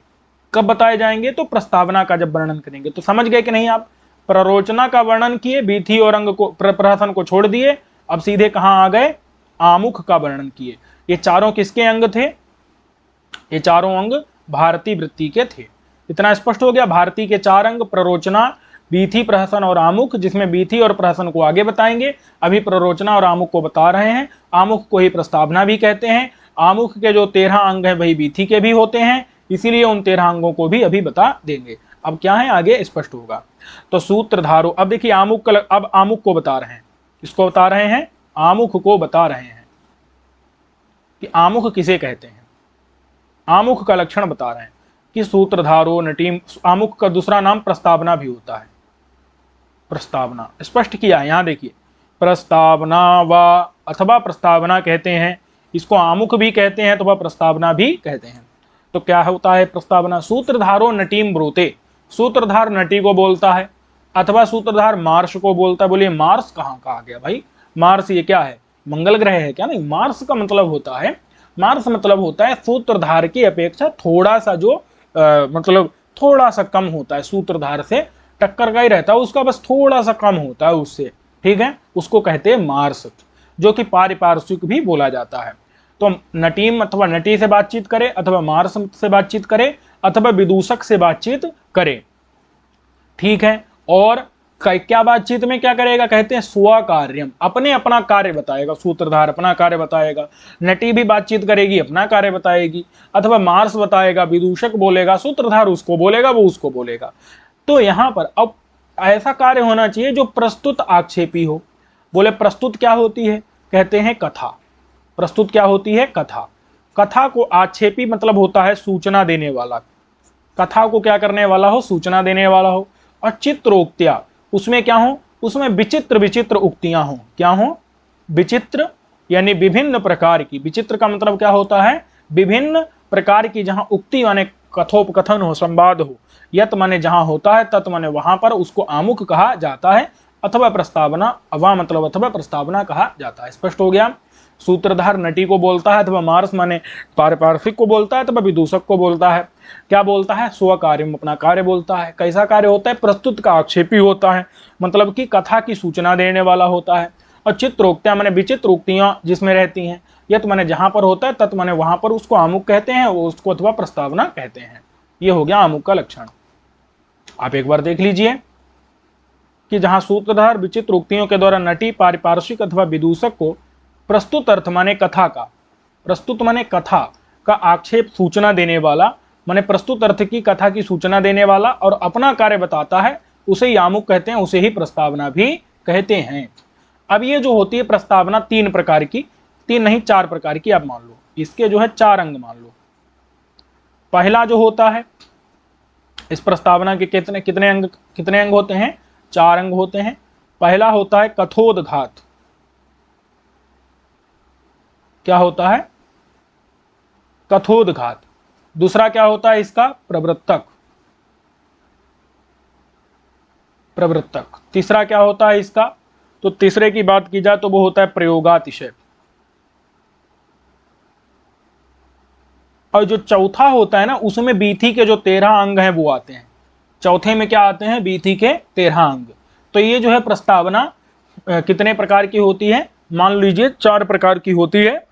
कब बताए जाएंगे, तो प्रस्तावना का जब वर्णन करेंगे। तो समझ गए कि नहीं आप, प्ररोचना का वर्णन किए, बीथी और अंग को, प्रहसन को छोड़ दिए, अब सीधे कहां आ गए, आमुख का वर्णन किए। ये चारों किसके अंग थे, ये चारों अंग भारती वृत्ति के थे। इतना स्पष्ट हो गया, भारती के 4 अंग प्ररोचना, बीथी, प्रहसन और आमुख, जिसमें बीथी और प्रहसन को आगे बताएंगे, अभी प्ररोचना और आमुख को बता रहे हैं। आमुख को ही प्रस्तावना भी कहते हैं। आमुख के जो 13 अंग हैं वही बीथी के भी होते हैं, इसीलिए उन 13 अंगों को भी अभी बता देंगे। अब क्या है, आगे स्पष्ट होगा। तो सूत्रधारो, अब देखिए आमुख का, अब आमुख को बता रहे हैं, इसको बता रहे हैं, आमुख को बता रहे हैं कि आमुख किसे कहते हैं। आमुख का लक्षण बता रहे हैं कि सूत्रधारो नटीम, आमुख का दूसरा नाम प्रस्तावना भी होता है। प्रस्तावना स्पष्ट किया है, यहां देखिए, प्रस्तावना व अथवा प्रस्तावना कहते हैं, इसको आमुख भी कहते हैं अथवा प्रस्तावना भी कहते हैं। तो क्या होता है प्रस्तावना, सूत्रधारो नटीम ब्रूते, सूत्रधार नटी को बोलता है, अथवा सूत्रधार मार्स को बोलता है। बोलिए मार्स कहाँ का आ गया भाई, मार्स ये क्या है, मंगल ग्रह है क्या, नहीं, मार्स का मतलब होता है, मार्स मतलब होता है सूत्रधार की अपेक्षा थोड़ा सा जो मतलब थोड़ा सा कम होता है, सूत्रधार से टक्कर का ही रहता है, उसका बस थोड़ा सा कम होता है उससे। ठीक है, उसको कहते हैं मार्स, जो कि पारिपार्श्विक भी बोला जाता है। तो नटीम अथवा नटी से बातचीत करे, अथवा मार्स से बातचीत करे, अथवा विदूषक से बातचीत करे। ठीक है, और क्या बातचीत में क्या करेगा, कहते हैं स्वकार्यम, अपने अपना कार्य बताएगा, सूत्रधार अपना कार्य बताएगा, नटी भी बातचीत करेगी, अपना कार्य बताएगी, अथवा मार्स बताएगा, विदूषक बोलेगा, सूत्रधार उसको बोलेगा, वो उसको बोलेगा। तो यहां पर अब ऐसा कार्य होना चाहिए जो प्रस्तुत आक्षेपी हो। बोले प्रस्तुत क्या होती है, कहते हैं कथा। प्रस्तुत क्या होती है, कथा। कथा को आक्षेपी मतलब होता है सूचना देने वाला, कथा को क्या करने वाला हो, सूचना देने वाला हो। और चित्रोक्त्या, उसमें क्या हो, उसमें विचित्र विचित्र उक्तियां हो, क्या हो, विचित्र यानी विभिन्न प्रकार की, विचित्र का मतलब क्या होता है, विभिन्न प्रकार की, जहां उक्ति माने कथोपकथन हो, संवाद हो, यत माने जहां होता है, तत् माने वहां पर, उसको आमुख कहा जाता है, अथवा प्रस्तावना, अवा मतलब अथवा प्रस्तावना कहा जाता है। स्पष्ट हो गया। सूत्रधार नटी को बोलता है, अथवा मार्स माने पारिपार्श्विक को बोलता है, अथवा विदूषक को बोलता है। क्या बोलता है, स्व कार्य, अपना कार्य बोलता है। कैसा कार्य होता है, प्रस्तुत का आक्षेपी होता है, मतलब कि कथा की सूचना देने वाला होता है। और चित्रोक्त्या माने विचित्र उक्तियां जिसमें रहती हैं, यत माने जहां पर होता है, तत् माने वहां पर, उसको आमुख कहते हैं, वो उसको अथवा प्रस्तावना कहते हैं। ये हो गया आमुख का लक्षण। आप एक बार देख लीजिए कि जहां सूत्रधार विचित्र उक्तियों के द्वारा नटी, पारिपार्श्विक अथवा विदूषक को प्रस्तुत अर्थ माने कथा का, प्रस्तुत माने कथा का आक्षेप सूचना देने वाला, माने प्रस्तुत अर्थ की कथा की सूचना देने वाला और अपना कार्य बताता है, उसे ही आमुख कहते हैं, उसे ही प्रस्तावना भी कहते हैं। अब ये जो होती है प्रस्तावना 3 प्रकार की, 3 नहीं 4 प्रकार की आप मान लो, इसके जो है 4 अंग मान लो। पहला जो होता है, इस प्रस्तावना के कितने अंग होते हैं, 4 अंग होते हैं। पहला होता है कथोदघात, क्या होता है, कथोदघात। दूसरा क्या होता है इसका, प्रवृत्तक। प्रवृत्तक। तीसरा क्या होता है इसका, तो तीसरे की बात की जाए तो वो होता है प्रयोगातिशय। और जो चौथा होता है ना, उसमें बीथी के जो 13 अंग हैं वो आते हैं। चौथे में क्या आते हैं, बीथी के 13 अंग। तो ये जो है प्रस्तावना कितने प्रकार की होती है, मान लीजिए 4 प्रकार की होती है,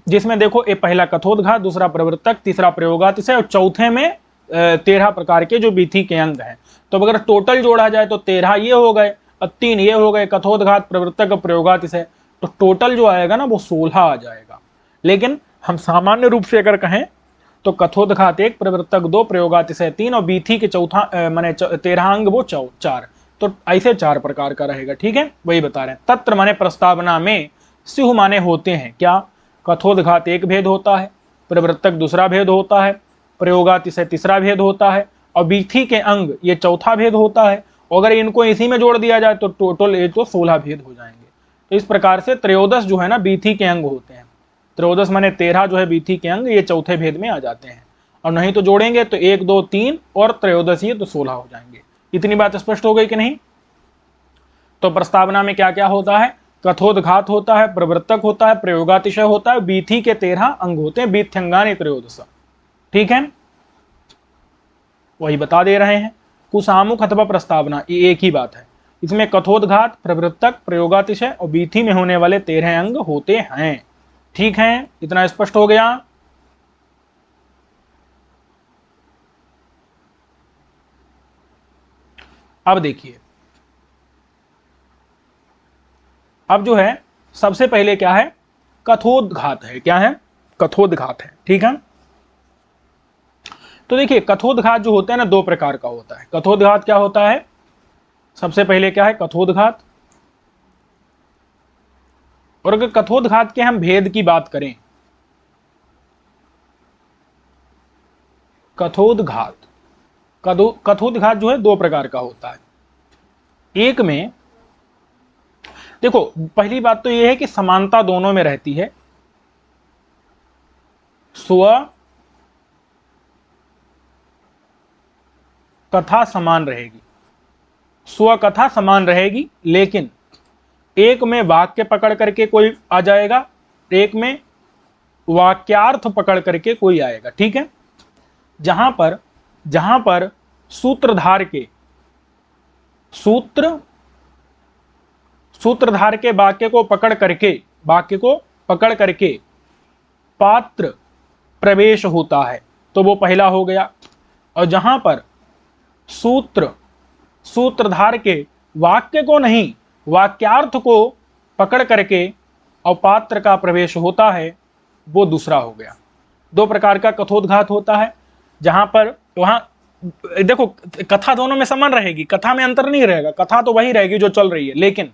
जिसमें देखो एक पहला कथोद्घात, दूसरा प्रवृत्तक, तीसरा प्रयोगातिशय और चौथे में 13 प्रकार के जो बीथी के अंग हैं। तो अगर टोटल जोड़ा जाए तो 13 ये हो गए और 3 ये हो गए, कथोद्घात, प्रवृत्तक और प्रयोगातिशय। तो टोटल जो आएगा ना वो 16 आ जाएगा। लेकिन हम सामान्य रूप से अगर कहें तो कथोद्घात 1, प्रवृत्तक 2, प्रयोगातिशय 3 और बीथी के चौथा माने 13 अंग वो 4। तो ऐसे 4 प्रकार का रहेगा। ठीक है, वही बता रहे हैं। तत्र माने प्रस्तावना में, स्युः माने होते हैं क्या, कथोद्घात 1 भेद होता है, प्रवृत्तक दूसरा भेद होता है, प्रयोगातिशय तीसरा भेद होता है और बीथी के अंग ये चौथा भेद होता है। अगर इनको इसी में जोड़ दिया जाए तो टोटल ये तो 16 भेद हो जाएंगे। तो इस प्रकार से 13 जो है ना बीथी के अंग होते हैं। 13 माने 13 जो है बीथी के अंग, ये चौथे भेद में आ जाते हैं। और नहीं तो जोड़ेंगे तो 1, 2, 3 और 13 ये तो 16 हो जाएंगे। इतनी बात स्पष्ट हो गई कि नहीं। तो प्रस्तावना में क्या क्या होता है, कथोद्घात होता है, प्रवृत्तक होता है, प्रयोगातिशय होता है, बीथी के 13 अंग होते हैं, बीथ्यंगानि 13। ठीक है, वही बता दे रहे हैं। कुसामुख अथवा प्रस्तावना ये एक ही बात है। इसमें कथोद्घात, प्रवृत्तक, प्रयोगातिशय और बीथी में होने वाले 13 अंग होते हैं। ठीक है, इतना स्पष्ट हो गया। अब देखिए, अब जो है सबसे पहले क्या है, कथोद्घात है। क्या है, कथोद्घात है। ठीक है, तो देखिए कथोद्घात जो होता है ना 2 प्रकार का होता है। कथोद्घात क्या होता है, सबसे पहले क्या है कथोद्घात। और अगर कथोद्घात के हम भेद की बात करें, कथोद्घात कथोद्घात जो है 2 प्रकार का होता है। एक में देखो पहली बात तो यह है कि समानता दोनों में रहती है। स्व कथा समान रहेगी, स्व कथा समान रहेगी, लेकिन एक में वाक्य पकड़ करके कोई आ जाएगा, एक में वाक्यार्थ पकड़ करके कोई आएगा। ठीक है, जहां पर सूत्रधार के सूत्रधार के वाक्य को पकड़ करके पात्र प्रवेश होता है तो वो पहला हो गया। और जहां पर सूत्रधार के वाक्य को नहीं, वाक्यार्थ को पकड़ करके और पात्र का प्रवेश होता है वो दूसरा हो गया। 2 प्रकार का कथोद्घात होता है। जहां पर वहां देखो कथा दोनों में समान रहेगी, कथा में अंतर नहीं रहेगा, कथा तो वही रहेगी जो चल रही है, लेकिन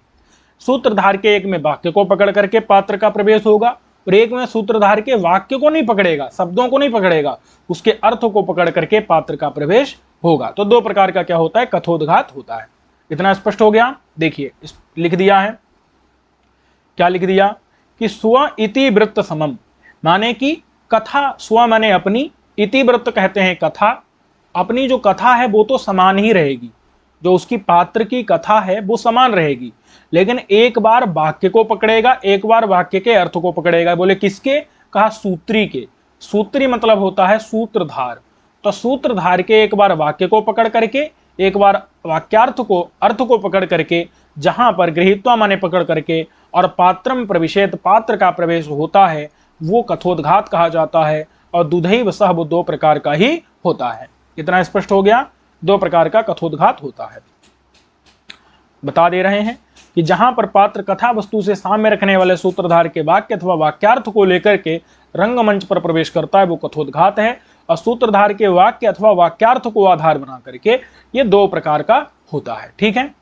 सूत्रधार के एक में वाक्य को पकड़ करके पात्र का प्रवेश होगा और एक में सूत्रधार के वाक्य को नहीं पकड़ेगा, शब्दों को नहीं पकड़ेगा, उसके अर्थ को पकड़ करके पात्र का प्रवेश होगा। तो 2 प्रकार का क्या होता है, कथोद्घात होता है। इतना स्पष्ट हो गया। देखिए लिख दिया है, क्या लिख दिया कि स्व इति वृत्त समम, माने कि कथा, स्व माने अपनी, इति वृत्त कहते हैं कथा, अपनी जो कथा है वो तो समान ही रहेगी, जो उसकी पात्र की कथा है वो समान रहेगी, लेकिन एक बार वाक्य को पकड़ेगा, एक बार वाक्य के अर्थ को पकड़ेगा। बोले किसके, कहा सूत्री के। सूत्री मतलब होता है सूत्रधार। तो सूत्रधार के एक बार वाक्य को पकड़ करके, एक बार वाक्यार्थ को, अर्थ को पकड़ करके, जहां पर गृहीत्वा माने पकड़ करके और पात्रम प्रविशेत, पात्र का प्रवेश होता है, वो कथोद्घात कहा जाता है। और दुधैव सह वो 2 प्रकार का ही होता है। इतना स्पष्ट हो गया, 2 प्रकार का कथोद्घात होता है। बता दे रहे हैं कि जहां पर पात्र कथा वस्तु से साम्य रखने वाले सूत्रधार के वाक्य अथवा वाक्यार्थ को लेकर के रंगमंच पर प्रवेश करता है वो कथोद्घात है। और सूत्रधार के वाक्य अथवा वाक्यार्थ को आधार बना करके ये 2 प्रकार का होता है। ठीक है,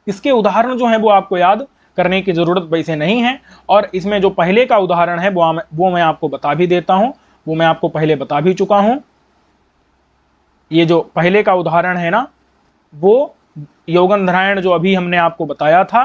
इसके उदाहरण जो है वो आपको याद करने की जरूरत वैसे नहीं है। और इसमें जो पहले का उदाहरण है वो मैं आपको बता भी देता हूं, वो मैं आपको पहले बता भी चुका हूं। ये जो पहले का उदाहरण है ना, वो योगंधरायण जो अभी हमने आपको बताया था,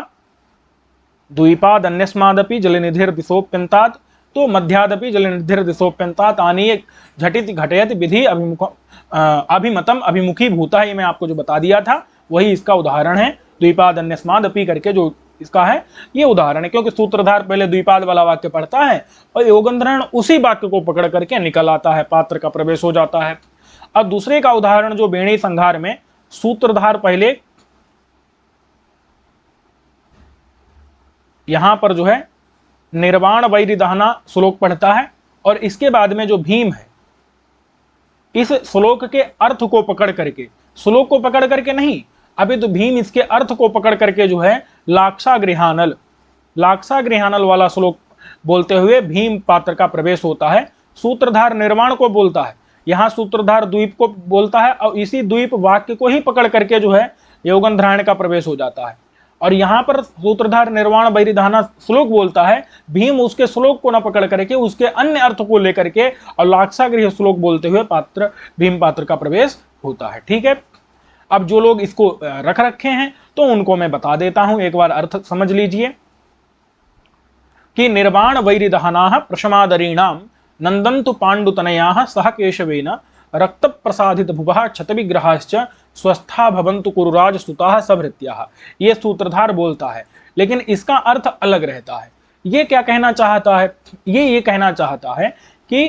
द्वीपाद अन्यस्मादपि जलनिधिर दिशोप्यंतात्, तो मध्यादपि जलनिधिर दिशोप्यंतात् आनीय झटिति घटयति विधि अभिमतम अभिमुखी भूता है, ये मैं आपको जो बता दिया था वही इसका उदाहरण है। द्विपाद अन्यस्मादपि करके जो इसका है ये उदाहरण है, क्योंकि सूत्रधार पहले द्विपाद वाला वाक्य पढ़ता है और योगंधरण उसी वाक्य को पकड़ करके निकल आता है, पात्र का प्रवेश हो जाता है। अब दूसरे का उदाहरण जो बेणी संघार में सूत्रधार पहले यहां पर जो है निर्वाण वैरी दहना श्लोक पढ़ता है और इसके बाद में जो भीम है इस श्लोक के अर्थ को पकड़ करके, श्लोक को पकड़ करके नहीं, अभी तो भीम इसके अर्थ को पकड़ करके जो है लाक्षागृहानल वाला श्लोक बोलते हुए भीम पात्र का प्रवेश होता है। सूत्रधार निर्वाण को बोलता है, यहाँ सूत्रधार द्वीप को बोलता है और इसी द्वीप वाक्य को ही पकड़ करके जो है योगंधरायण का प्रवेश हो जाता है। और यहाँ पर सूत्रधार निर्वाण वैरिधाना श्लोक बोलता है, भीम उसके श्लोक को न पकड़ करके उसके अन्य अर्थ को लेकर के और लाक्षागृह श्लोक बोलते हुए पात्र भीम पात्र का प्रवेश होता है। ठीक है, अब जो लोग इसको रख रखे हैं तो उनको मैं बता देता हूं, एक बार अर्थ समझ लीजिए कि निर्वाण वैरिदहना प्रशमादरीणाम नंदन्तु पांडुतनया सह केशवेन रक्त प्रसादित भुवः क्षत विग्रहाश्च स्वस्था भवन्तु कुरुराज सुताः सभृत्याः। ये सूत्रधार बोलता है, लेकिन इसका अर्थ अलग रहता है। ये क्या कहना चाहता है? ये कहना चाहता है कि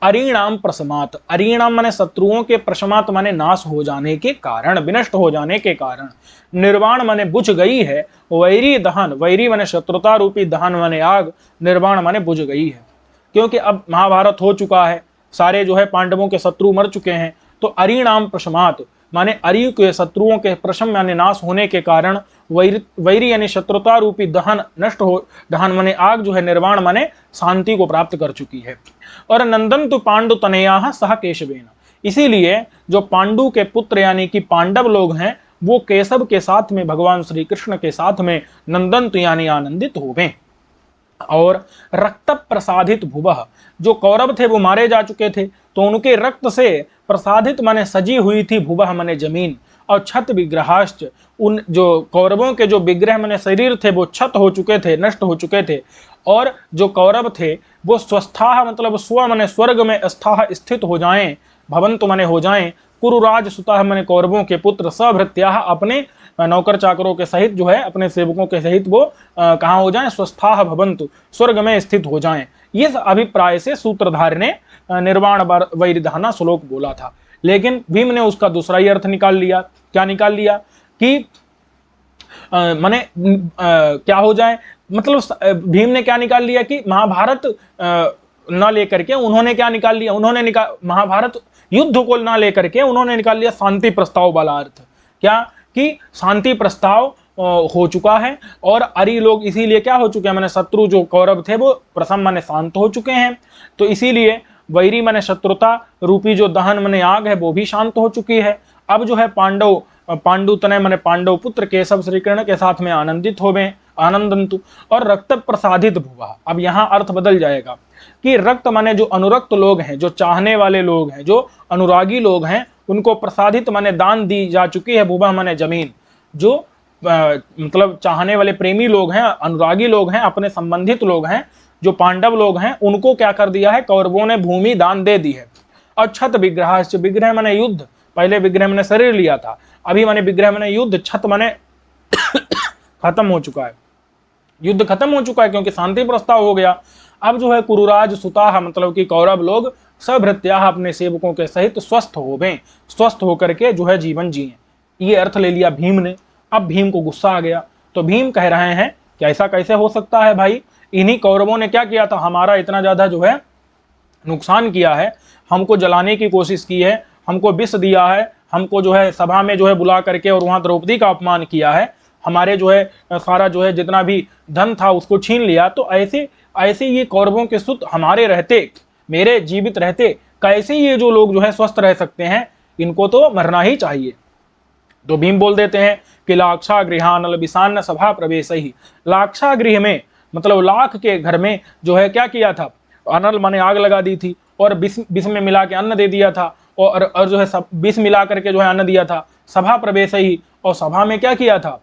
अरीणाम प्रशमात, अरीणाम माने शत्रुओं के, प्रशमात माने नाश हो जाने के कारण, विनष्ट हो जाने के कारण, निर्वाण माने बुझ गई है, वैरी दहन, वैरी माने शत्रुता रूपी, दहन माने आग, निर्वाण माने बुझ गई है। क्योंकि अब महाभारत हो चुका है, सारे जो है पांडवों के शत्रु मर चुके हैं, तो अरीणाम प्रशमात माने अरी के शत्रुओं के प्रशम यानी नाश होने के कारण वैरी यानी शत्रुता रूपी दहन नष्ट हो, दहन माने आग जो है, निर्वाण माने शांति को प्राप्त कर चुकी है। और नंदन तो पांडु तनया सह केशवेन, इसीलिए जो पांडु के पुत्र यानी कि पांडव लोग हैं वो केशव के साथ में, भगवान श्री कृष्ण के साथ में नंदन यानी आनंदित होवे। और रक्त प्रसादित भुवः, जो कौरव थे वो मारे जा चुके थे, तो उनके रक्त से प्रसादित माने सजी हुई थी, भुवः माने जमीन, और क्षत विग्रहाश्च, उन जो कौरवों के जो विग्रह माने शरीर थे वो क्षत हो चुके थे, नष्ट हो चुके थे। और जो कौरव थे वो स्वस्थाः मतलब स्व माने स्वर्ग में, स्थाः स्थित हो जाएं, भवन्तु माने हो जाएं, कुरुराज सुताः माने कौरवों के पुत्र, सभृत्याः अपने नौकर चाकरों के सहित जो है, अपने सेवकों के सहित वो कहाँ हो जाएं? स्वस्थाः भवन्तु, स्वर्ग में स्थित हो जाएं। इस अभिप्राय से सूत्रधार ने निर्वाण वैरिदहना श्लोक बोला था, लेकिन भीम ने उसका दूसरा ही अर्थ निकाल लिया। क्या निकाल लिया? कि माने क्या हो जाए, मतलब भीम ने क्या निकाल लिया कि महाभारत न लेकर के उन्होंने क्या निकाल लिया, उन्होंने महाभारत युद्ध को न लेकर के उन्होंने निकाल लिया शांति प्रस्ताव वाला अर्थ। क्या कि शांति प्रस्ताव हो चुका है और अरी लोग इसीलिए क्या हो चुके हैं, माने शत्रु जो कौरव थे वो प्रसम माने शांत हो चुके हैं, तो इसीलिए वैरी माने शत्रुता रूपी जो दहन माने आग है वो भी शांत हो चुकी है। अब जो है पांडु तनय माने पांडव पुत्र केशव श्री कृष्ण के साथ में आनंदित होवे, आनंदंतु। और रक्त प्रसादित भुवा, अब यहाँ अर्थ बदल जाएगा कि रक्त माने जो अनुरक्त लोग हैं, जो चाहने वाले लोग हैं, जो अनुरागी लोग हैं, उनको प्रसादित माने दान दी जा चुकी है, भुवा माने जमीन, जो मतलब चाहने वाले प्रेमी लोग हैं, अनुरागी लोग हैं, अपने संबंधित लोग हैं, जो पांडव लोग हैं, उनको क्या कर दिया है, कौरवों ने भूमि दान दे दी है। और क्षत विग्रह, विग्रह माने युद्ध, पहले विग्रह माने शरीर लिया था, अभी माने विग्रह माने युद्ध, छत माने खत्म हो चुका है, युद्ध खत्म हो चुका है क्योंकि शांति प्रस्ताव हो गया। अब जो है कुरुराज सुताः मतलब कि कौरव लोग सभृत्याः अपने सेवकों के सहित स्वस्थ होवें, स्वस्थ होकर के जो है जीवन जिए। ये अर्थ ले लिया भीम ने। अब भीम को गुस्सा आ गया, तो भीम कह रहे हैं कि ऐसा कैसे हो सकता है भाई, इन्हीं कौरवों ने क्या किया था, हमारा इतना ज्यादा जो है नुकसान किया है, हमको जलाने की कोशिश की है, हमको विष दिया है, हमको जो है सभा में जो है बुला करके और वहां द्रौपदी का अपमान किया है, हमारे जो है सारा जो है जितना भी धन था उसको छीन लिया। तो ऐसे ये कौरवों के सुत हमारे रहते, मेरे जीवित रहते कैसे ये जो लोग जो है स्वस्थ रह सकते हैं, इनको तो मरना ही चाहिए। तो भीम बोल देते हैं कि लाक्षागृहानल विषान्न सभा प्रवेश ही, लाक्षागृह में मतलब लाख के घर में जो है क्या किया था, अनल माने आग लगा दी थी और विष में मिला के अन्न दे दिया था, और जो है सब विष मिला करके जो है अन्न दिया था, सभा प्रवेश ही, और सभा में क्या किया था,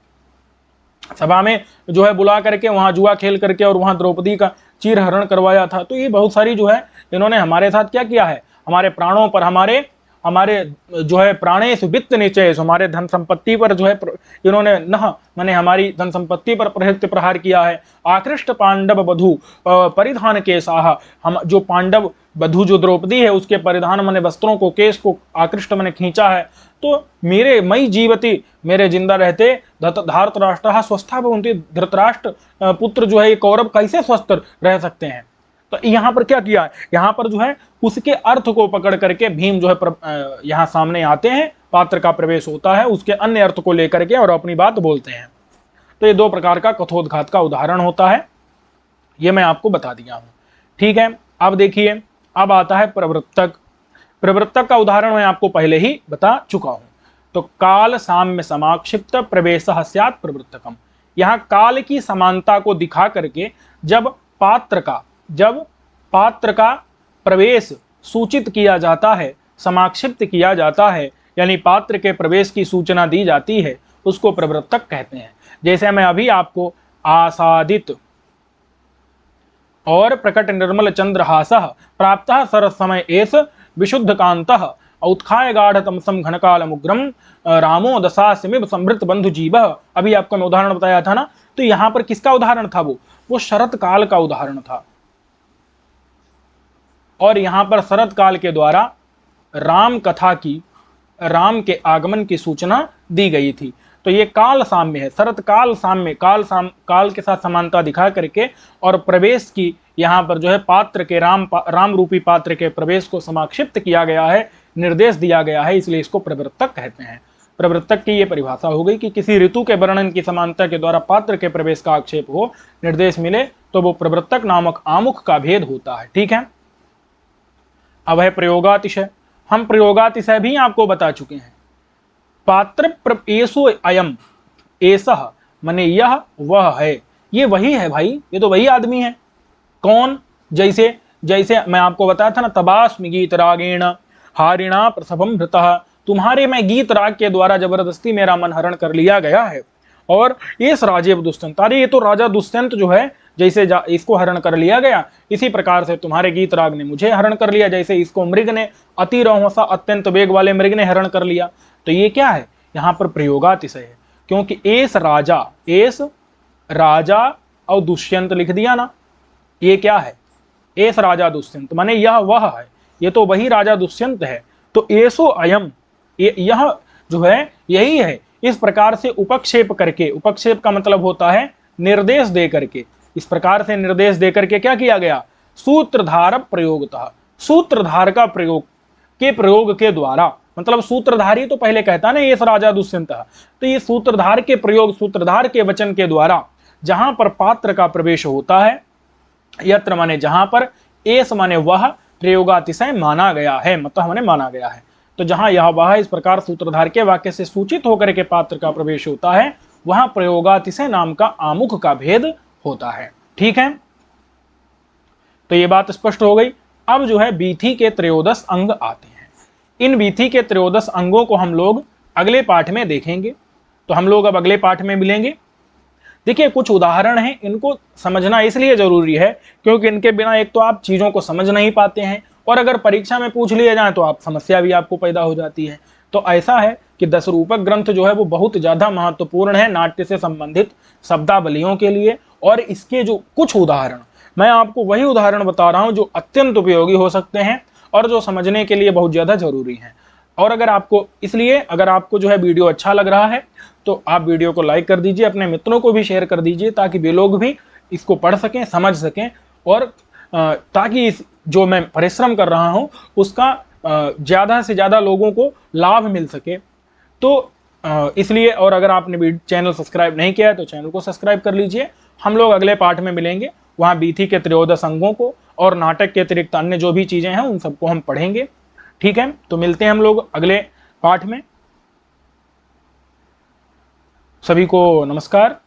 सभा में जो है बुला करके वहां जुआ खेल करके और वहां द्रौपदी का चीरहरण करवाया था। तो ये बहुत सारी जो है इन्होंने हमारे साथ क्या किया है, हमारे प्राणों पर, हमारे हमारे जो है प्राणेश वित्त निचयेश, हमारे धन संपत्ति पर जो है इन्होंने नह माने हमारी धन संपत्ति पर प्रहृत्य प्रहार किया है। आकृष्ट पांडव वधु परिधान केशाह, हम जो पांडव वधु जो द्रौपदी है उसके परिधान माने वस्त्रों को, केश को आकृष्ट माने खींचा है। तो मेरे मई जीवती, मेरे जिंदा रहते धार्तराष्ट्र स्वस्था भवन्ति, धृतराष्ट्र पुत्र जो है कौरव कैसे स्वस्थ रह सकते हैं। तो यहाँ पर क्या किया है, यहाँ पर जो है उसके अर्थ को पकड़ करके भीम जो है यहाँ सामने आते हैं, पात्र का प्रवेश होता है, उसके अन्य अर्थ को लेकर के और अपनी बात बोलते हैं। तो ये दो प्रकार का कथोद्घात का उदाहरण होता है, ये मैं आपको बता दिया हूं। ठीक है, अब देखिए अब आता है प्रवृत्तक। प्रवृत्तक का उदाहरण मैं आपको पहले ही बता चुका हूं। तो काल साम्य समाक्षिप्त प्रवेशः स्यात् प्रवृत्तकम, यहाँ काल की समानता को दिखा करके जब पात्र का प्रवेश सूचित किया जाता है, समाक्षिप्त किया जाता है, यानी पात्र के प्रवेश की सूचना दी जाती है, उसको प्रवृत्तक कहते हैं। जैसे मैं अभी आपको आसादित और प्रकट निर्मल चंद्रहासः प्राप्तः सरस समय एस विशुद्ध कांतः औत्खाय गाढ़ तमसम घनकालमुग्रम रामो दशास्यमिव समृत बंधु जीवः, अभी आपको मैं उदाहरण बताया था ना। तो यहाँ पर किसका उदाहरण था, वो शरत काल का उदाहरण था। और यहाँ पर शरत काल के द्वारा राम कथा की, राम के आगमन की सूचना दी गई थी। तो ये काल साम्य है, शरत काल साम्य, काल के साथ समानता दिखा करके और प्रवेश की यहाँ पर जो है पात्र के राम रूपी पात्र के प्रवेश को समाक्षिप्त किया गया है, निर्देश दिया गया है, इसलिए इसको प्रवृत्तक कहते हैं। प्रवृत्तक की ये परिभाषा हो गई कि किसी ऋतु के वर्णन की समानता के द्वारा पात्र के प्रवेश का आक्षेप हो, निर्देश मिले, तो वो प्रवृत्तक नामक आमुख का भेद होता है। ठीक है, अब है प्रयोगातिशय। हम प्रयोगातिशय भी आपको बता चुके हैं। पात्र एसो अयम, एसह माने यह वह है, ये वही है भाई, ये तो वही आदमी है। कौन, जैसे मैं आपको बताया था ना, तबास्मि गीत रागेण हारिणा प्रसभम भृतः, तुम्हारे मैं गीत राग के द्वारा जबरदस्ती मेरा मन हरण कर लिया गया है। और इस राजेव दुष्यंत, अरे ये तो राजा दुष्यंत जो है, जैसे इसको हरण कर लिया गया, इसी प्रकार से तुम्हारे गीत राग ने मुझे हरण कर लिया, जैसे इसको मृग ने, अति रोहसा अत्यंत वेग वाले मृग ने हरण कर लिया। तो ये क्या है, यहाँ पर प्रयोगातिशय है, क्योंकि एस राजा और दुष्यंत लिख दिया ना, ये क्या है, एस राजा दुष्यंत माने यह वह है, ये तो वही राजा दुष्यंत है। तो एसो अयम, यह जो है यही है। इस प्रकार से उपक्षेप करके, उपक्षेप का मतलब होता है निर्देश दे करके, इस प्रकार से निर्देश दे करके क्या किया गया, सूत्रधार प्रयोगतः, सूत्रधार का प्रयोग के द्वारा, मतलब सूत्रधारी तो पहले कहता ना ये राजा दुष्यंत, तो ये सूत्रधार के प्रयोग, सूत्रधार के वचन के द्वारा जहां पर पात्र का प्रवेश होता है, यत्र माने जहां पर, एस माने वह, प्रयोगातिशय माना गया है, मतलब माने माना गया है। तो जहां यह वह इस प्रकार सूत्रधार के वाक्य से सूचित होकर के पात्र का प्रवेश होता है, वहां प्रयोगातिशय नाम का आमुख का भेद होता है। ठीक है, तो ये बात स्पष्ट हो गई। अब जो है वीथी के 13 अंग आते हैं। इन वीथी के 13 अंगों को हम लोग अगले पाठ में देखेंगे। तो हम लोग अब अगले पाठ में मिलेंगे। देखिए कुछ उदाहरण हैं, इनको समझना इसलिए जरूरी है क्योंकि इनके बिना एक तो आप चीजों को समझ नहीं पाते हैं, और अगर परीक्षा में पूछ लिया जाए तो आप समस्या भी आपको पैदा हो जाती है। तो ऐसा है कि 10 रूपक ग्रंथ जो है वो बहुत ज्यादा महत्वपूर्ण है नाट्य से संबंधित शब्दावलियों के लिए। और इसके जो कुछ उदाहरण, मैं आपको वही उदाहरण बता रहा हूं जो अत्यंत उपयोगी हो सकते हैं और जो समझने के लिए बहुत ज्यादा जरूरी है। और अगर आपको, इसलिए अगर आपको जो है वीडियो अच्छा लग रहा है तो आप वीडियो को लाइक कर दीजिए, अपने मित्रों को भी शेयर कर दीजिए, ताकि वे लोग भी इसको पढ़ सकें, समझ सकें, और ताकि इस जो मैं परिश्रम कर रहा हूं उसका ज़्यादा से ज़्यादा लोगों को लाभ मिल सके। तो इसलिए, और अगर आपने चैनल सब्सक्राइब नहीं किया है तो चैनल को सब्सक्राइब कर लीजिए। हम लोग अगले पाठ में मिलेंगे, वहाँ वीथी के 13 अंगों को और नाटक के अतिरिक्त अन्य जो भी चीज़ें हैं उन सबको हम पढ़ेंगे। ठीक है, तो मिलते हैं हम लोग अगले पाठ में। सभी को नमस्कार।